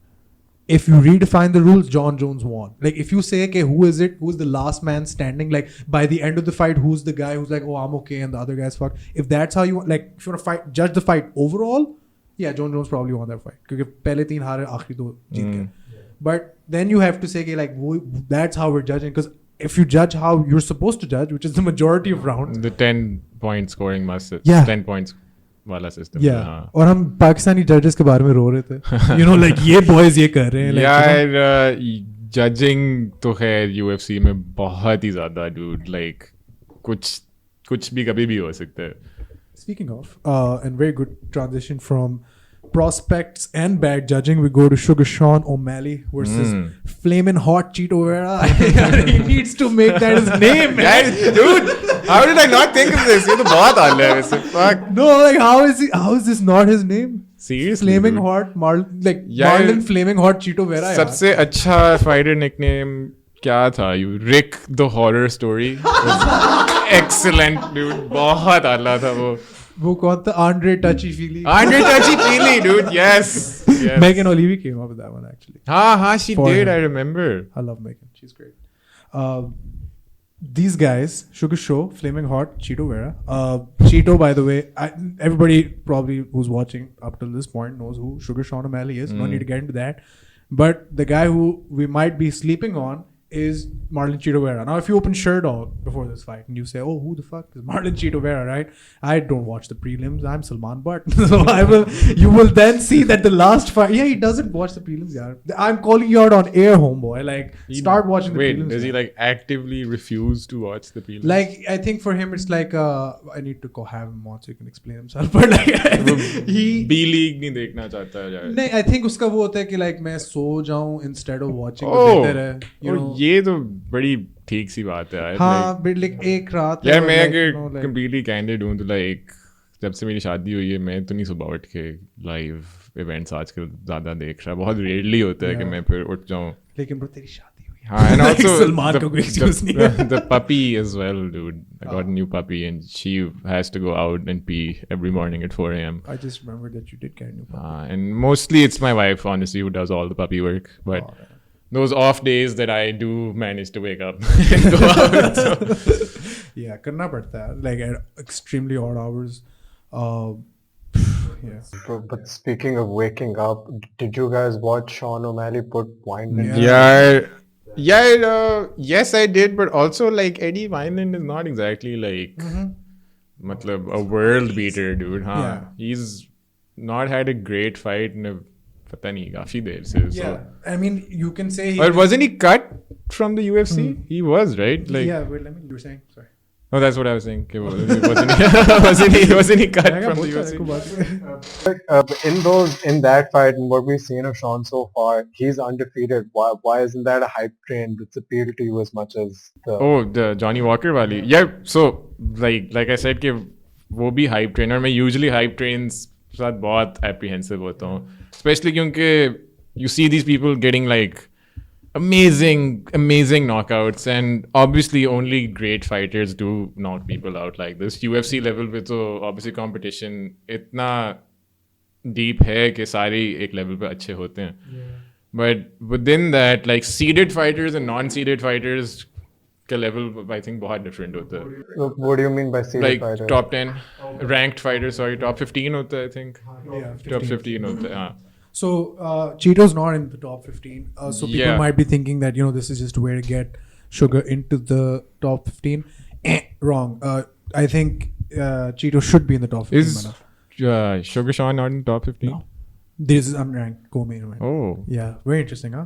If you redefine the rules, John Jones won. Like if you say, okay, who's the last man standing? Like by the end of the fight, who's the guy who's like, oh, I'm okay, and the other guy's fucked. If that's how you like, if you want to judge the fight overall, yeah, John Jones probably won that fight. Because पहले 3 हारे आखिरी 2 जीत गए. But then you have to say, okay, like that's how we're judging. Because if you judge how you're supposed to judge, which is the majority of rounds, the 10-point scoring must 10 points वाला system. Yeah. और हम Pakistani judges के बारे में रो रहे थे. You know, like ये boys ये कर रहे हैं. Like, यार judging तो खैर UFC में बहुत ही ज़्यादा dude. Like कुछ भी कभी भी हो सकता है. Speaking of, and very good transition from prospects and bad judging, we go to Sugar Sean O'Malley versus FlamingHot Cheto Vera. He needs to make that his name, man. Dude, how did I not think of this? ये तो बहुत आला है वैसे. Fuck. No, like how is this not his name? Seriously, FlamingHot, Marlon FlamingHot Cheto Vera. सबसे अच्छा fighter nickname क्या था? Rick the Horror Story. Excellent, dude. बहुत आला था वो कौन था? Andre Touchy Feely, dude. Yes. Megan O'Leary came up with that one actually. हाँ, she did. I remember. I love Megan. She's great. These guys, Sugar Show, FlamingHot, Cheto Vera. Cheto, by the way, everybody probably who's watching up till this point knows who Sugar Sean O'Malley is. No need to get into that. But the guy who we might be sleeping on is Marlon Cheto Vera. Now, if you open Sherdog before this fight and you say, oh, who the fuck is Marlon Cheto Vera, right? I don't watch the prelims. I'm Salman Butt. So you will then see that the last fight, yeah, he doesn't watch the prelims, yaar. I'm calling you out on air, homeboy. Like, start watching the prelims. Wait, does he like actively refuse to watch the prelims? Like, I think for him, it's like, I need to go have him on so he can explain himself. But like, he... B-League नहीं देखना चाहता है यार. नहीं, I think उसका वो होता है कि like, मैं सो जाऊं instead of watching. बेहतर है, you know. ये तो बड़ी ठीक सी बात है. हाँ, but like एक रात यार मैं अगर completely candid हूँ तो like जब से मेरी शादी हुई है मैं तो नहीं सुबह उठ के live events आजकल ज़्यादा देख रहा. बहुत rarely होता है कि मैं फिर उठ जाऊँ. लेकिन bro तेरी शादी हुई है. हाँ, and also सलमान को कोई excuse नहीं है. the puppy as well, dude. I got a new puppy and she has to go out and pee every morning at 4 a.m. I just remembered that you did get a new puppy. And mostly it's my wife, honestly, who does all the puppy work. But those off days that I do manage to wake up and go out. So. Yeah, करना पड़ता है. Like at extremely odd hours. Yeah. But speaking of waking up, did you guys watch Sean O'Malley put Wineland? Yes, I did. But also, like, Eddie Wineland is not exactly like, matlab, a world beater, dude. Huh? Yeah. He's not had a great fight in a पता नहीं काफी देर से. Yeah, I mean, you can say. Or wasn't he cut from the UFC? He was, right? Like. Yeah, wait, you were saying. Sorry. Oh, that's what I was saying. Wasn't he cut from the UFC? In that fight and what we've seen of Sean so far, he's undefeated. Why isn't that a hype train that's appealed to you as much as the Johnny Walker wali? Yeah. So like I said कि वो भी hype train और मैं usually hype trains साथ बहुत apprehensive होता हूँ, especially क्योंकि you see these people getting like amazing knockouts, and obviously only great fighters do knock people out like this. UFC level पे तो obviously competition इतना deep है कि सारे एक level पे अच्छे होते हैं. But within that, like seeded fighters and non-seeded fighters का level I think बहुत different होता है. What do you mean by seeded Like fighters? top 10 ranked fighters, sorry, top 15 होता है I think. Yeah, Top 15 होता है. हाँ. So Cheto's not in the top 15. So people might be thinking that this is just a way to get Sugar into the top 15. Wrong. I think Cheto should be in the top 15. Is Sugar Sean not in the top 15? No. This is unranked co-main event. Oh. Yeah, very interesting, huh?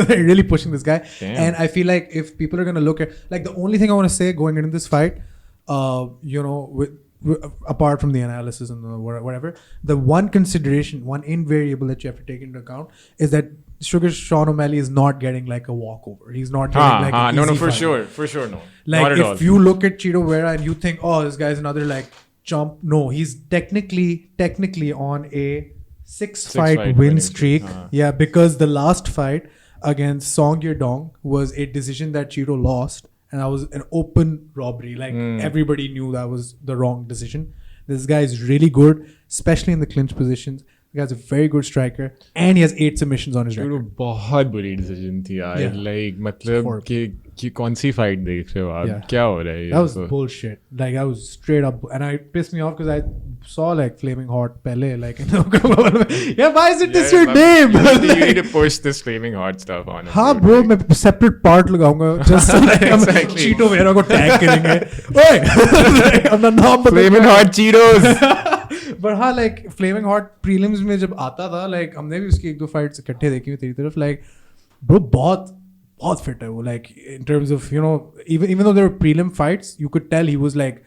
They're really pushing this guy. Damn. And I feel like if people are going to look at, like, the only thing I want to say going into this fight, apart from the analysis and the whatever, the one consideration, one invariable that you have to take into account is that Sean O'Malley is not getting like a walkover. He's not getting like an easy fight. for sure, no. Like not at all. if you look at Cheto Vera and you think, oh, this guy's another like chump. No, he's technically on a six-fight win streak. Yeah, because the last fight against Song Yadong was a decision that Cheto lost. And that was an open robbery. Like everybody knew that was the wrong decision. This guy is really good, especially in the clinch positions. The guy's a very good striker, and he has 8 submissions on his record. बहुत बुरी decision थी यार. Yeah. Like मतलब कि कौन सी fight देख रहे हो आप? क्या हो रहा है? That was bullshit. Like that was straight up, and it pissed me off because I saw like FlamingHot pehle like yeah, why isn't this your name? You need to push this flaming hot stuff on. हाँ bro, मैं separate part लगाऊंगा just so like हम Cheto Vera को tag करेंगे. ओए, अपना नाम बता. Flaming hot Cheetos. But हाँ, like FlamingHot prelims में जब आता था, like हमने भी उसकी 1-2 fights इकट्ठे देखी हुई तेरी तरफ. Like bro, बहुत fit है वो. Like in terms of even though there were prelim fights, you could tell he was like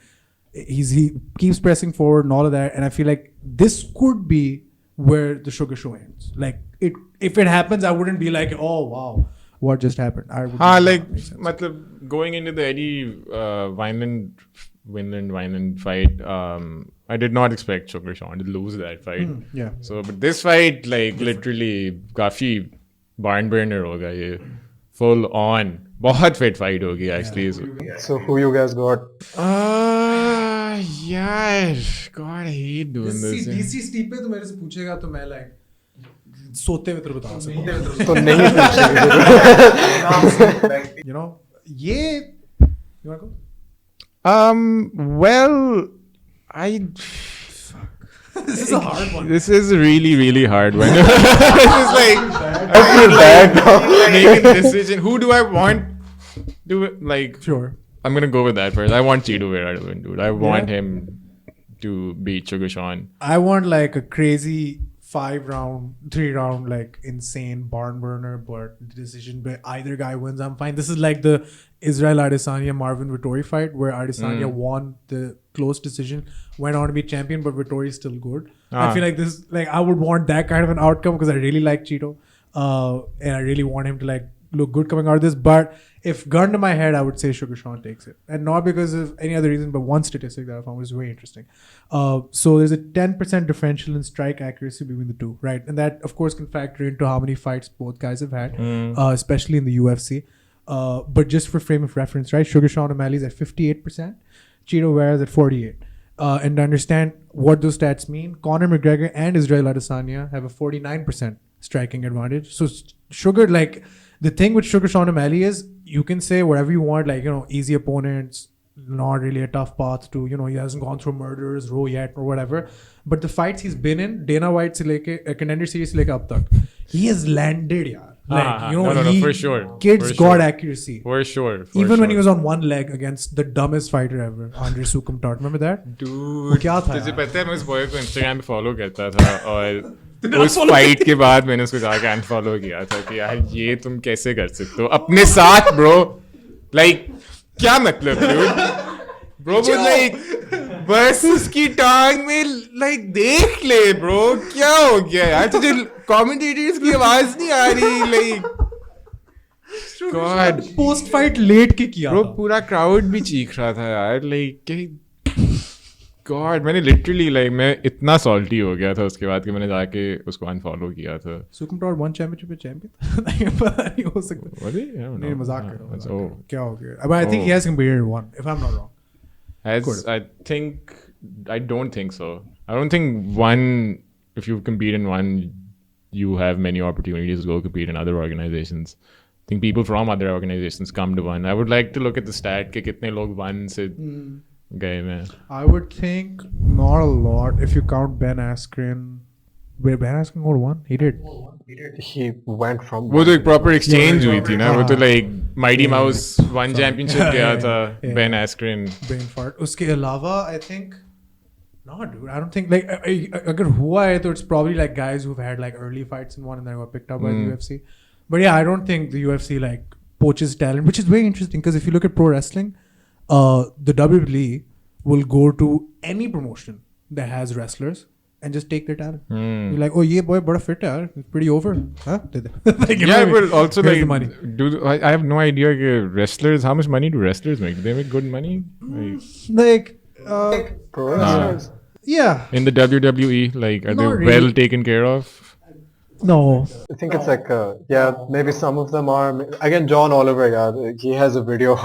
he keeps pressing forward and all of that. And I feel like this could be where the Sugar show ends. Like if it happens, I wouldn't be like, oh wow, what just happened. I would. Like मतलब going into the Eddie Wineland fight, I did not expect Sugar Sean to lose that fight. Yeah. So, but this fight, like literally, काफी barn burner होगा ये, full on, बहुत fit fight होगी actually. So who you guys got? यार, God, I hate doing this. DC Stipe तो मेरे से पूछेगा तो मैं like सोते हुए तेरे बता सकता हूँ. तो नहीं पूछेंगे. ये you wanna go? Well, This is a hard one. This is a really, really hard one. This is like I feel bad now. Make a decision. Who do I want to like? Sure. I'm gonna go with that first. I want Cheto Vera to win, dude. I want him to beat Sugar Sean. I want like a crazy 3-round, like insane barn burner, but the decision by either guy wins, I'm fine. This is like the Israel Adesanya Marvin Vettori fight where Adesanya won the close decision, went on to be champion, but Vettori is still good. I feel like this, like I would want that kind of an outcome because I really like Cheto, and I really want him to like look good coming out of this. But if gun to my head, I would say Sugar Sean takes it, and not because of any other reason, but one statistic that I found was very interesting. So there's a 10% differential in strike accuracy between the two, right? And that of course can factor into how many fights both guys have had, especially in the UFC. But just for frame of reference, right? Sugar Sean O'Malley's at 58%, Cheto Vera's at 48%. And to understand what those stats mean, Conor McGregor and Israel Adesanya have a 49% striking advantage. So Sugar, like the thing with Sugar Sean O'Malley is you can say whatever you want, like, easy opponents, not really a tough path to, he hasn't gone through murderer's row yet or whatever. But the fights he's been in, Dana White se leke, contender series se leke ab tak, he has landed, yaar. Like, no, for sure. Kids got accuracy. For sure. Even when he was on one leg against the dumbest fighter ever, Andre Sukumtat. Remember that? Dude, क्या था तुझे पता है मैं उस boy को Instagram पे follow करता था और उस फाइट के बाद मैंने उसको जाके अनफॉलो किया था कि यार ये तुम कैसे कर सकते हो अपने साथ ब्रो लाइक क्या मतलब ब्रो लाइक बस उसकी टांग में लाइक देख ले ब्रो क्या हो गया यार तुझे कमेंटेटर्स की आवाज नहीं आ रही like god post fight late के किया ब्रो पूरा क्राउड भी चीख रहा था यार लाइक गॉड मैंने लिटरली लाइक मैं इतना सॉल्टी हो गया था उसके बाद कि मैंने जाके उसको अनफॉलो किया था सुकम टॉर वन चैंपियनशिप पे चैंपियन पता नहीं हो सकता नहीं मजाक कर रहा हूं क्या हो गया but I think he has competed one if I'm not wrong I don't think so I don't think one if you compete in one you have many opportunities to go compete in other organizations I think people from other organizations come to one I would like to look at the stat कि कितने लोग one से गए में I would think not a lot if you count Ben Askren. Wait, Ben Askren got one? He did. He went from. वो तो एक proper exchange हुई थी ना वो तो like Mighty Mouse one championship गया था Ben Askren. Brain fart. उसके अलावा I think. No, dude. I don't think like अगर हुआ है तो it's probably like guys who've had like early fights in one and then got picked up by the UFC. But yeah, I don't think the UFC like poaches talent, which is very interesting because if you look at pro wrestling. The WWE will go to any promotion that has wrestlers and just take their talent. You're like, oh, yeah, boy, bada fit hai. It's pretty over. Huh? Like, yeah, but also like, the money. I have no idea wrestlers, how much money do wrestlers make? Do they make good money? Like pro wrestlers. Yeah. In the WWE, like, are they Not well really. taken care of? No. I think it's like, maybe some of them are. Again, John Oliver, he has a video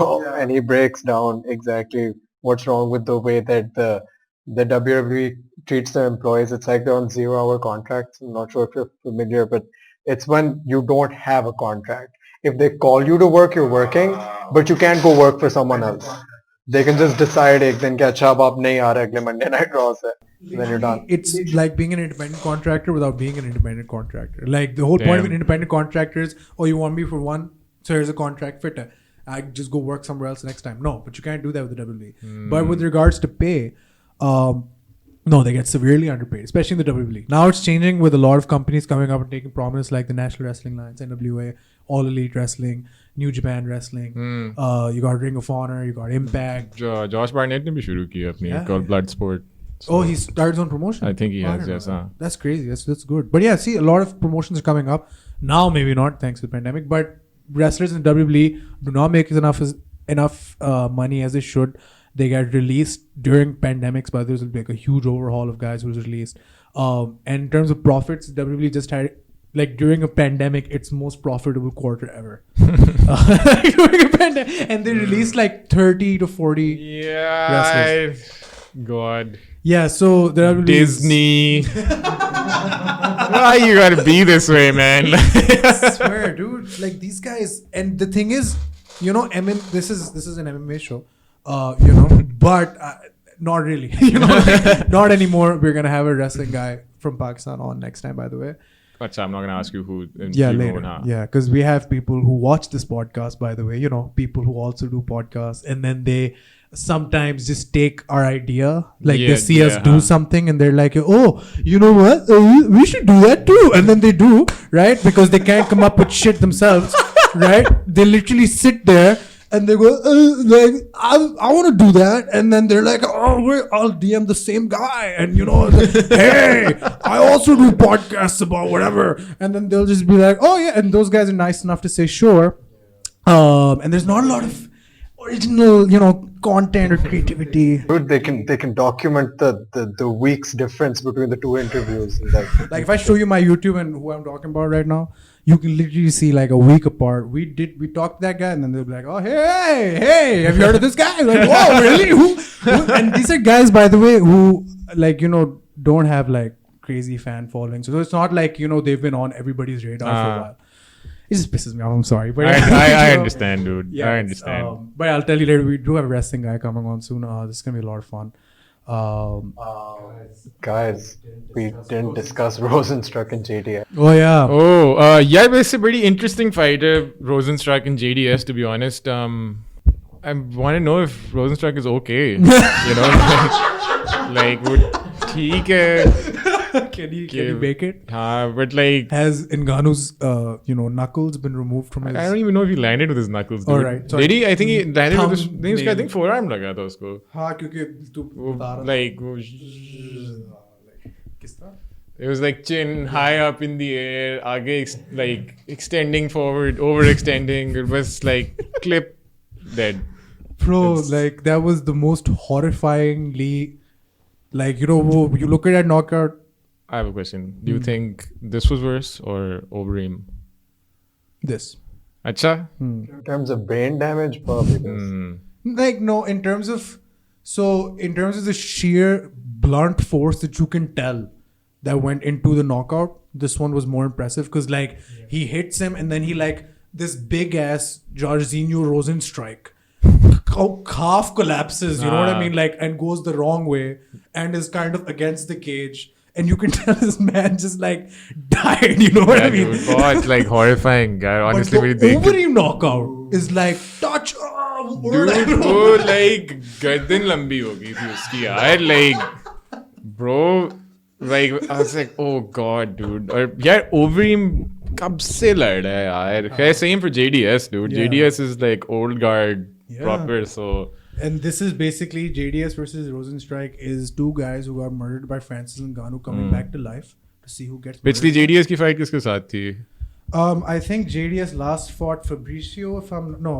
and he breaks down exactly what's wrong with the way that the WWE treats their employees. It's like they're on 0-hour contracts. I'm not sure if you're familiar, but it's when you don't have a contract. If they call you to work, you're working, but you can't go work for someone else. They can just decide एक दिन कि अच्छा अब आप नहीं आ रहे अगले Monday Night Raw से. Then you're done. It's like being an independent contractor without being an independent contractor. Like the whole point of an independent contractor is, oh, you want me for one, so here's a contract fit. I just go work somewhere else next time. No, but you can't do that with the WWE. But with regards to pay, no, they get severely underpaid, especially in the WWE. Now it's changing with a lot of companies coming up and taking prominence like the National Wrestling Alliance, NWA, All Elite Wrestling, New Japan Wrestling. You got Ring of Honor, you got Impact. Josh Barnett ने भी शुरू की अपनी called Bloodsport. So oh, he started his own promotion? I think he has, yes. yes. That's crazy. That's good. But yeah, see, a lot of promotions are coming up. Now maybe not thanks to the pandemic, but wrestlers in WWE do not make enough money as they should. They get released during pandemics, but there's like a huge overhaul of guys who's released. And in terms of profits, WWE just had like during a pandemic, its most profitable quarter ever. During a pandemic, and they released like 30 to 40 wrestlers. God. Yeah, so there are Disney. Why you gotta be this way, man? I swear, dude. Like these guys, and the thing is, you know, this is an MMA show, you know, but not really. You know, like, not anymore. We're gonna have a wrestling guy from Pakistan on next time, by the way. Achha, I'm not gonna ask you who. Yeah, later. Yeah, because we have people who watch this podcast, by the way. You know, people who also do podcasts, and then they sometimes just take our idea, like they see us do something, and they're like, "Oh, you know what? We should do that too." And then they do, right? Because they can't come up with shit themselves, right? They literally sit there. And they go, like, I want to do that. And then they're like, oh, I'll DM the same guy. And, you know, hey, I also do podcasts about whatever. And then they'll just be like, oh, yeah. And those guys are nice enough to say, sure. And there's not a lot of original, you know, content or creativity. Dude, they can document the week's difference between the two interviews. Like if I show you my YouTube and who I'm talking about right now, you can literally see like a week apart. We talked to that guy, and then they'll be like, oh, hey, have you heard of this guy? Like, whoa, really? Who? And these are guys, by the way, who like, you know, don't have like crazy fan following. So it's not like, you know, they've been on everybody's radar for a while. It just pisses me off. I'm sorry. But I understand, dude. Yeah, I understand. But I'll tell you later, we do have a wrestling guy coming on soon. This is going to be a lot of fun. Guys, we didn't discuss Rozenstruik and JDS. Oh, yeah. Yeah, it's a pretty interesting fight, Rozenstruik and JDS, to be honest. I want to know if Rozenstruik is okay. You know, like would ठीक है Can he make it? हाँ, but like Has Ngannou's knuckles been removed from his? I don't even know if he landed with his knuckles. Dude. All right, sorry. Did he? I think he landed with his. Thumb नहीं उसका I nail. think forearm लगा था उसको. हाँ, क्योंकि तू बता रहा था. Like किस तरह? it was like chin high up in the air, आगे like extending forward, overextending. It was like clip dead. Bro, like that was the most horrifyingly, like you look at that knockout. I have a question. Do you think this was worse or Overeem? This. Acha? In terms of brain damage, probably this. Like no, in terms of the sheer blunt force that you can tell that went into the knockout, this one was more impressive because like he hits him and then he like this big ass Jorginho Rozenstruik. Half collapses, you know what I mean, like, and goes the wrong way and is kind of against the cage, and you can tell this man just like died, you know what I mean? Dude, oh, it's like horrifying, guy. Honestly, but the Overeem knockout is like touch. Dude, वो like गर्दन लंबी हो गई थी उसकी यार, like bro, like I was like, oh god, dude. और यार Overeem कब से लड़ रहा है यार? खैर same for JDS, dude. Yeah. JDS is like old guard proper, so. And this is basically JDS versus Rozenstruik is two guys who got murdered by Francis Ngannou coming back to life to see who gets पिछली murdered. JDS की fight किसके साथ थी? I think JDS last fought Fabricio. No.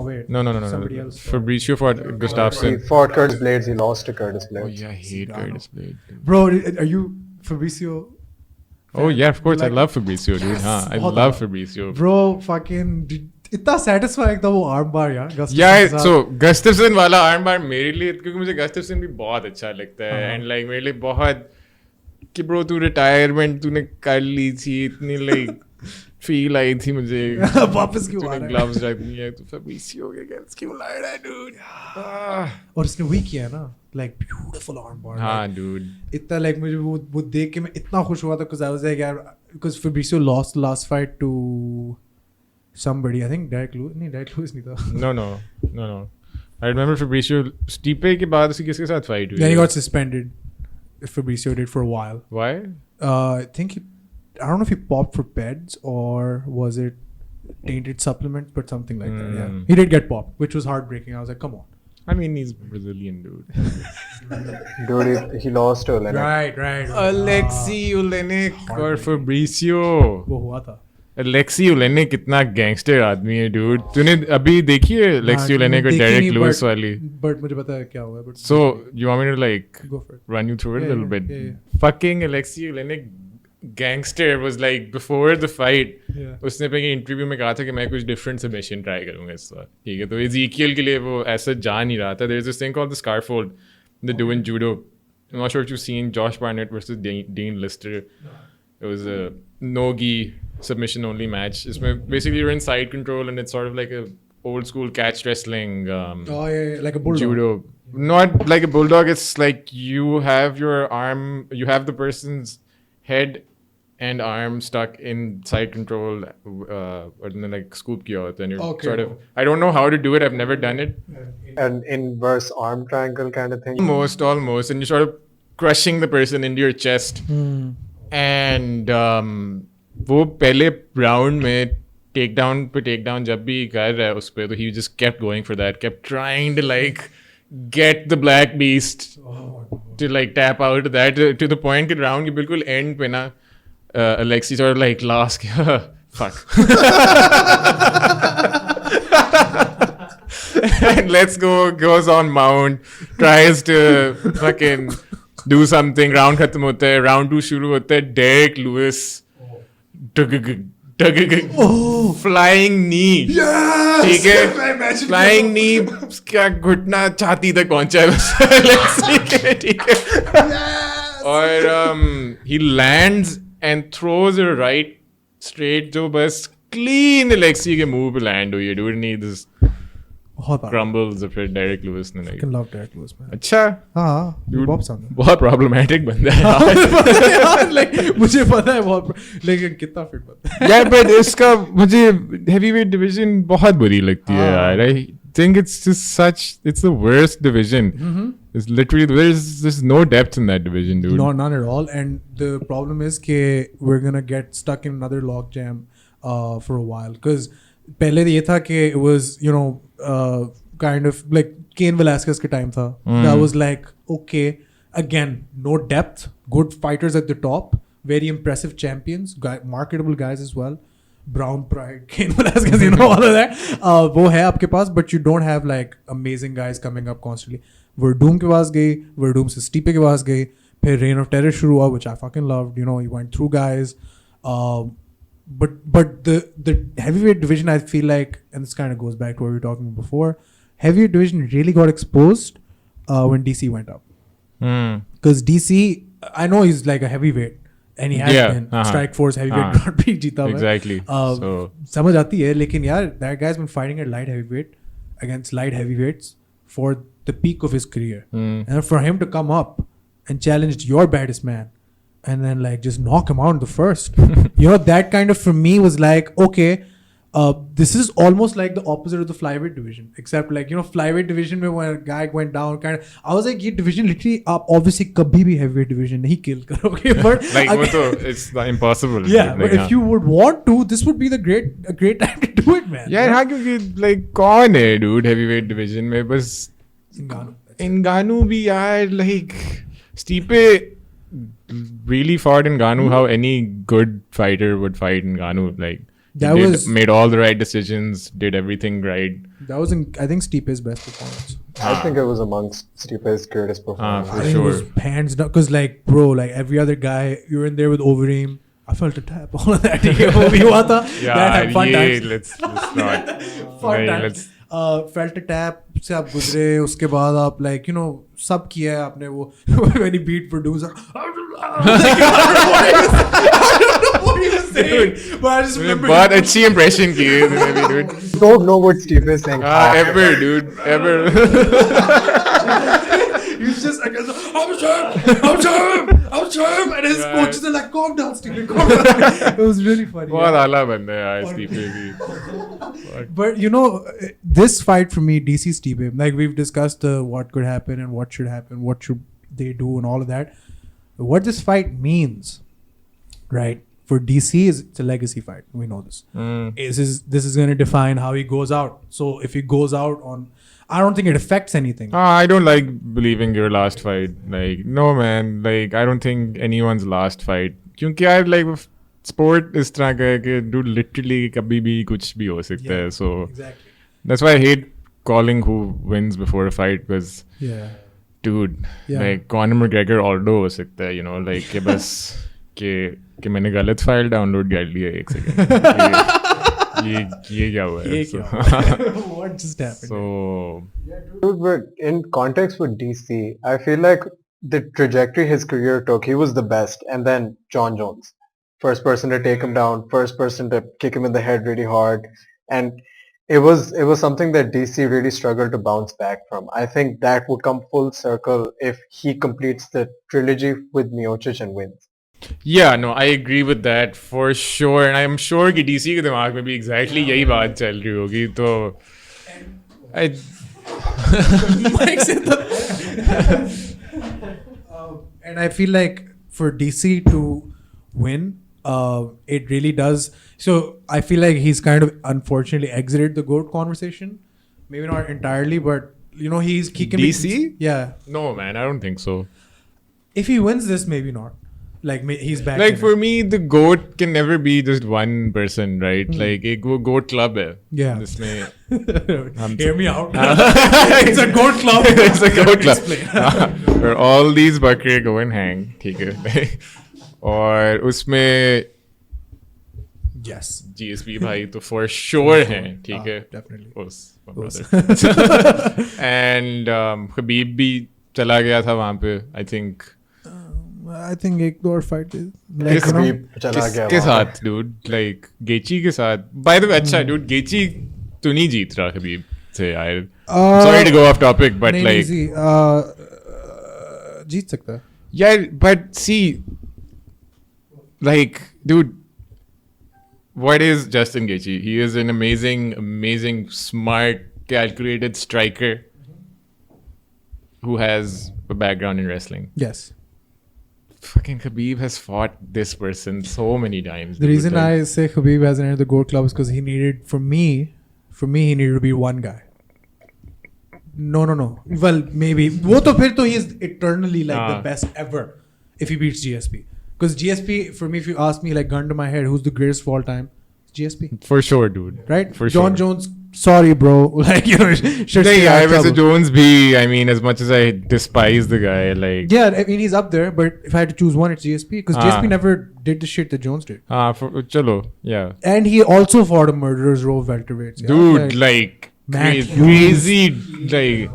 Somebody else. Fabricio fought He Gustafsson. fought Curtis Blades. He lost to Curtis Oh Blades. yeah, I hate Curtis Blade. Dude. Bro, are you Fabricio? Oh yeah, of course, Like- I love Fabricio, dude. Huh? I बहुत love ज़्यादा. Fabricio. Bro, fucking इतना satisfying था वो arm bar यार. Gustafsson Yeah, के साथ. so Gustafsson वाला arm bar मेरे लिए, क्योंकि मुझे Gustafsson भी बहुत अच्छा लगता है, and like मेरे लिए बहुत कि bro तू retirement तूने कर ली थी, इतनी like feel आई थी मुझे. वापस क्यों आ तूने रहा है? gloves रखनी है, तो Fabricio के against क्यों लड़ रहा है, dude? और उसने weak किया ना, like beautiful arm bar. हाँ, like, dude. इतना like मुझे वो देख के मैं इतना खुश हुआ था because I was like यार, because Fabricio lost the last fight to somebody. I think Derek Lewis नहीं था. No. I remember Fabricio Stipe के बाद उसकी किसके साथ fight हुई? Then he got suspended. Fabricio did for a while. Why? I think I don't know if he popped for peds or was it tainted supplements, but something like that. Yeah, he did get popped, which was heartbreaking. I was like, come on. I mean, he's Brazilian, dude. Dude, he lost to Oleinik. Right. Alexei Oleinik और Fabricio. वो हुआ था. Alexei Oleinik कितना gangster आदमी है, dude. तूने अभी देखी है Alexei Oleinik और Derek Lewis वाली? But मुझे पता है क्या हुआ है. So you want me to like Go for it. run you through it a little bit? Yeah. Fucking Alexei Oleinik gangster was like before the fight. Yeah. उसने अपने इंटरव्यू में कहा था कि मैं कुछ डिफरेंट सबमिशन ट्राई करूंगा इस बार. ठीक है, तो Ezekiel के लिए वो ऐसा जा नहीं रहा था. There's this thing called the scarfold they do in judo. I'm not sure if you've seen Josh Barnett versus Dean Lister. It was a no-gi submission only match. Isme basically you're in side control and it's sort of like a old school catch wrestling Like a bulldog. judo. Not like a bulldog, it's like you have your arm, you have the person's head and arm stuck in side control or then like scoop kiya hota and you're sort of, I don't know how to do it, I've never done it. An inverse arm triangle kind of thing. Almost, and you're sort of crushing the person into your chest. And वो पहले round में takedown जब भी कर रहा है उस पे, तो he just kept going for that, kept trying to like get the black beast to like tap out of that to the point कि round के बिल्कुल end पे ना Alexei sort of like last fuck. And goes on mount, tries to fucking do something. Round खत्म होता है, round 2 शुरू होता है. Derek Lewis flying knee. ठीक है, flying knee क्या घुटना छाती तक पहुंचा है Alexei के, ठीक है. और he lands and throws a right straight जो बस clean Alexei के मुंह पे land हुई है. Dude need this crumbles of Derek Lewis ने I can love Derek Lewis, man. अच्छा हाँ, Dude, बहुत पसंद है. बहुत problematic बंदा है. Like मुझे पता है बहुत, लेकिन कितना फिट बंदा है. Yeah, but इसका मुझे heavyweight division बहुत बुरी लगती है यार. think it's the worst division. It's literally, there's no depth in that division, dude. No, none at all. And the problem is that we're gonna get stuck in another logjam for a while. Because pehle ye tha ke it was, kind of like Cain Velasquez ke time tha. That was like, okay, again, no depth, good fighters at the top, very impressive champions, marketable guys as well. Brown Pride, Cain Velasquez, all of that. वो है आपके पास, but you don't have like amazing guys coming up constantly. Verdum के पास गई, Verdum से Stipe के पास गई, फिर Reign of Terror शुरू हुआ, which I fucking loved. He went through guys. But the heavyweight division, I feel like, and this kind of goes back to what we were talking about before, heavyweight division really got exposed when DC went up. Because DC, I know he's like a heavyweight. And he has been Strike Force heavyweight Grand Prix जीता हुआ. Exactly. So समझ आती है, लेकिन यार that guy's been fighting at light heavyweight against light heavyweights for the peak of his career. And for him to come up and challenge your baddest man and then like just knock him out in the first, that kind of for me was like, okay, this is almost like the opposite of the flyweight division, except like flyweight division mein when a guy went down kind of, I was like, ये division literally आप obviously कभी भी heavyweight division नहीं kill करोगे, but like it's impossible. Yeah, like, but if you would want to, this would be a great time to do it, man. Yeah, हाँ, क्योंकि like कौन है dude heavyweight division में, बस Ngannou भी यार, like Stipe really fought Ngannou how any good fighter would fight Ngannou, like made all the right decisions, did everything right. That was, I think, Stipe's best performance. I think it was amongst Stipe's greatest performance. For sure. It was hands down, because like, bro, like every other guy, you were in there with Overeem. I felt a tap, all of that. Yeah, fun times. Let's not. Fun times. Felt a tap से आप गुजरे, उसके बाद आप like सब किया है आपने वो when he beat producer. I don't know what he was saying, but I just remember. बहुत अच्छी impression की है तूने, dude. Don't know what Stipe is saying. Ever, dude, ever. He's just like, I'm champ, and his coaches are like, calm down, Stipe, calm down. It was really funny. बहुत आला बंदा है यार Stipe भी. But this fight for me, DC Stipe, like we've discussed what could happen and what should happen, what should they do and all of that. What this fight means, right, for DC is it's a legacy fight. We know this. This is going to define how he goes out. So if he goes out on, I don't think it affects anything. I don't like believing your last fight. Like, no man, like I don't think anyone's last fight. क्योंकि यार like sport इस तरह का है कि dude literally कभी भी कुछ भी हो सकता है. So exactly. That's why I hate calling who wins before a fight, because dude, like Conor McGregor Aldo हो सकता है, like कि बस कि मैंने गलत फाइल डाउनलोड कर लिया एक सेकंड. ये क्या हुआ है? What just happened? So, dude, but in context with DC, I feel like the trajectory his career took, he was the best, and then John Jones, first person to take him down, first person to kick him in the head really hard, and it was something that DC really struggled to bounce back from. I think that would come full circle if he completes the trilogy with Miocic and wins. Yeah, no, I agree with that for sure, and I'm sure कि DC के दिमाग में भी exactly यही बात चल रही होगी. तो Mike said that. And I feel like for DC to win, it really does. So I feel like he's kind of unfortunately exited the GOAT conversation. Maybe not entirely, but he can DC? be. Yeah. No, man, I don't think so. If he wins this, maybe not. Like he's back. Like for me, the GOAT can never be just one person, right? Like एक वो GOAT club है. Yeah. जिसमें Hear me out. It's a GOAT club. It's a GOAT club. Where all these बकरे go and hang, ठीक है. और उसमें yes, GSP भाई तो for sure हैं, ठीक है. Definitely. And Khabib भी चला गया था वहाँ पे. I think एक दो और fight like किसके साथ dude, like Gaethje के साथ. By the way, अच्छा dude, Gaethje तो नहीं जीत रहा Khabib से यार. Sorry to go off topic, but like जीत सकता है. Yeah, but see, like dude, what is Justin Gaethje? He is an amazing, smart calculated striker who has a background in wrestling. Yes. Fucking Khabib has fought this person so many times. The reason I say Khabib hasn't entered the GOAT club is because he needed, for me, he needed to be one guy. No. Well, maybe. Wo to phir to he is eternally like the best ever if he beats GSP. Because GSP, for me, if you ask me, like, gun to my head, who's the greatest of all time? GSP. For sure, dude. Right? For John sure. Jones, sorry, bro. Like, you know, should stay out of trouble. Jones bhi, I mean, as much as I despise the guy, like... Yeah, I mean, he's up there, but if I had to choose one, it's GSP. Because GSP never did the shit that Jones did. Chalo, yeah. And he also fought a murderer's row of welterweights. Yeah? Dude, like crazy, like...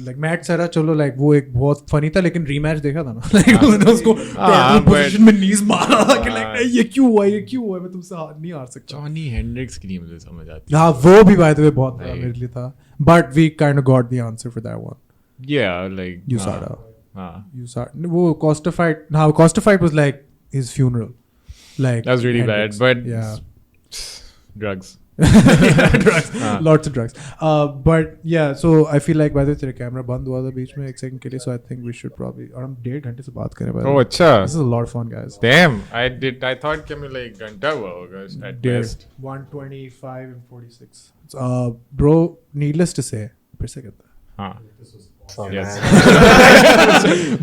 Like Matt Serra चलो like वो एक बहुत funny था लेकिन rematch देखा था ना like उसने उसको terrible position में knees मारा कि like ये क्यों हुआ मैं तुमसे नहीं हार सकता Johnny Hendricks की नहीं मुझे समझ आती हाँ वो भी by the way बहुत बड़ा मेरे लिए था but we kind of got the answer for that one like USADA वो Costa fight was like his funeral like that was really Hendricks. bad but yeah drugs drugs lots of drugs but yeah so I feel like by the way तेरे camera बंद हुआ था बीच में एक second के लिए so I think we should probably और हम 1.5 घंटे से बात करें oh अच्छा this is a lot of fun guys damn I thought कि मैं like घंटा हुआ होगा at best 1:25 and 46 bro needless to say फिर से कहता हाँ Yes.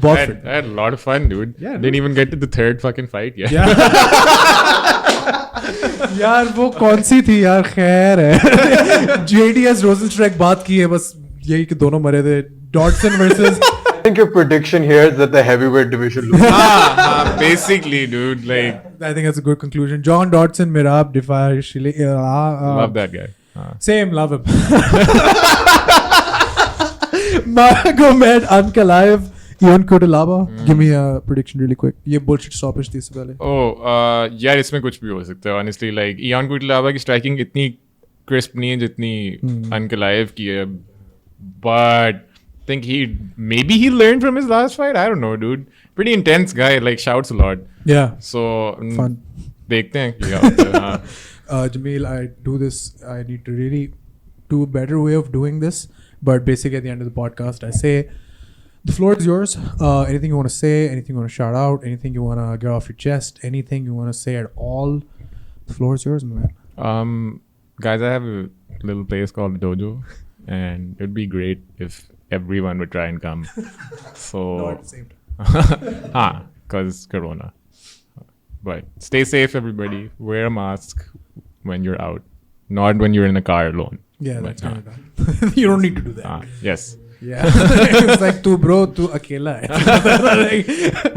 I had a lot of fun, dude. Yeah, didn't even get to the third fucking fight yet. यार वो कौन सी थी यार खैर है JDS Rozenstruik बात की है बस यही कि दोनों मरे थे Dodson versus I think your prediction here is that the heavyweight division loses. Basically, dude. Like I think that's a good conclusion. John Dodson, Mirab, Defy, Shile. Love that guy. Same, love him. Magomed, Ankalaev, Ion Kotelaba. Give me a prediction really quick. ये bullshit stoppage थी इससे पहले. यार इसमें कुछ भी हो सकता है. Honestly, like Ion Kotelaba की striking इतनी crisp नहीं है जितनी Ankalaev की है. But I think maybe he learned from his last fight. I don't know, dude. Pretty intense guy. Like shouts a lot. Yeah. So fun. देखते हैं क्या होता है. Jamil, I do this. I need to really do a better way of doing this. But basically, at the end of the podcast, I say, the floor is yours. Anything you want to say, anything you want to shout out, anything you want to get off your chest, anything you want to say at all, the floor is yours, my man. Guys, I have a little place called Dojo, and it would be great if everyone would try and come. So, Not at the same time. Because Corona. But stay safe, everybody. Wear a mask when you're out, not when you're in a car alone. Yeah, that's kind of done. You don't need to do that. Yes. Yeah. It's like, tu akela hai. Like,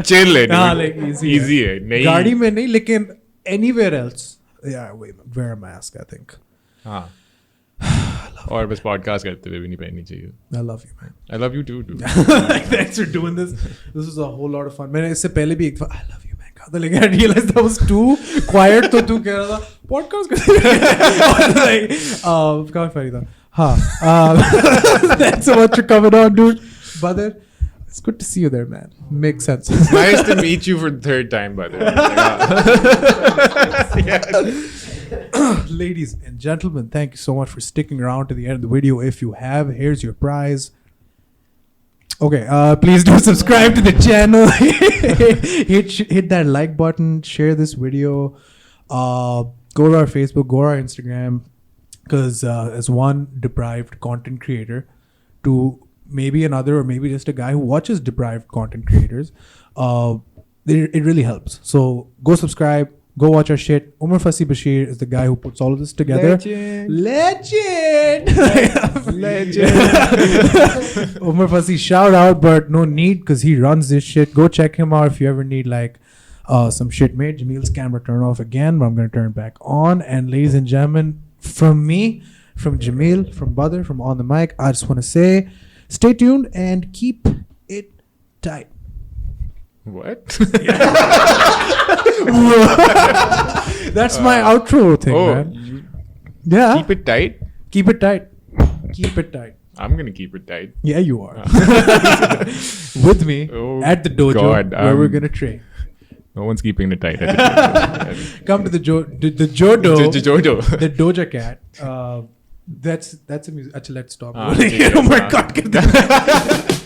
chill it. Like easy hai. Gaadi mein nahi, lekin anywhere else. Yeah, wear a mask, I think. और बस podcast करते हुए भी नहीं पहननी चाहिए. I love you, man. I love you too, dude. Like, thanks for doing this. This was a whole lot of fun. मैंने इससे पहले भी एक I love you, man. कहा था लेकिन I realized that was too quiet. तो तू कह रहा था podcast करते like काफी funny था. हाँ. Thanks so much for coming on, dude. Badr, it's good to see you there, man. Makes sense. Nice to meet you for the third time, Badr. Ladies and gentlemen, thank you so much for sticking around to the end of the video. If you have, here's your prize. Okay, please do subscribe to the channel. hit that like button, share this video, go to our Facebook, go to our Instagram, because as one deprived content creator to maybe another, or maybe just a guy who watches deprived content creators, it really helps. So go subscribe. Go watch our shit. Umer Fasie Bashir is the guy who puts all of this together. Legend! Umer Fasie, shout out, but no need because he runs this shit. Go check him out if you ever need like some shit made. Jamil's camera turned off again, but I'm going to turn it back on. And ladies and gentlemen, from me, from Jamil, from Badr, from On the Mic, I just want to say, stay tuned and keep it tight. What? That's my outro thing, man. Yeah. Keep it tight? Keep it tight. Keep it tight. I'm going to keep it tight. Yeah, you are. With me at the dojo where we're going to train. No one's keeping it tight at the dojo. Come to the Jodo. The Doja Cat. That's a music. अच्छा, let's stop. हाँ, ठीक है, Umar हाँ. cut कर दे.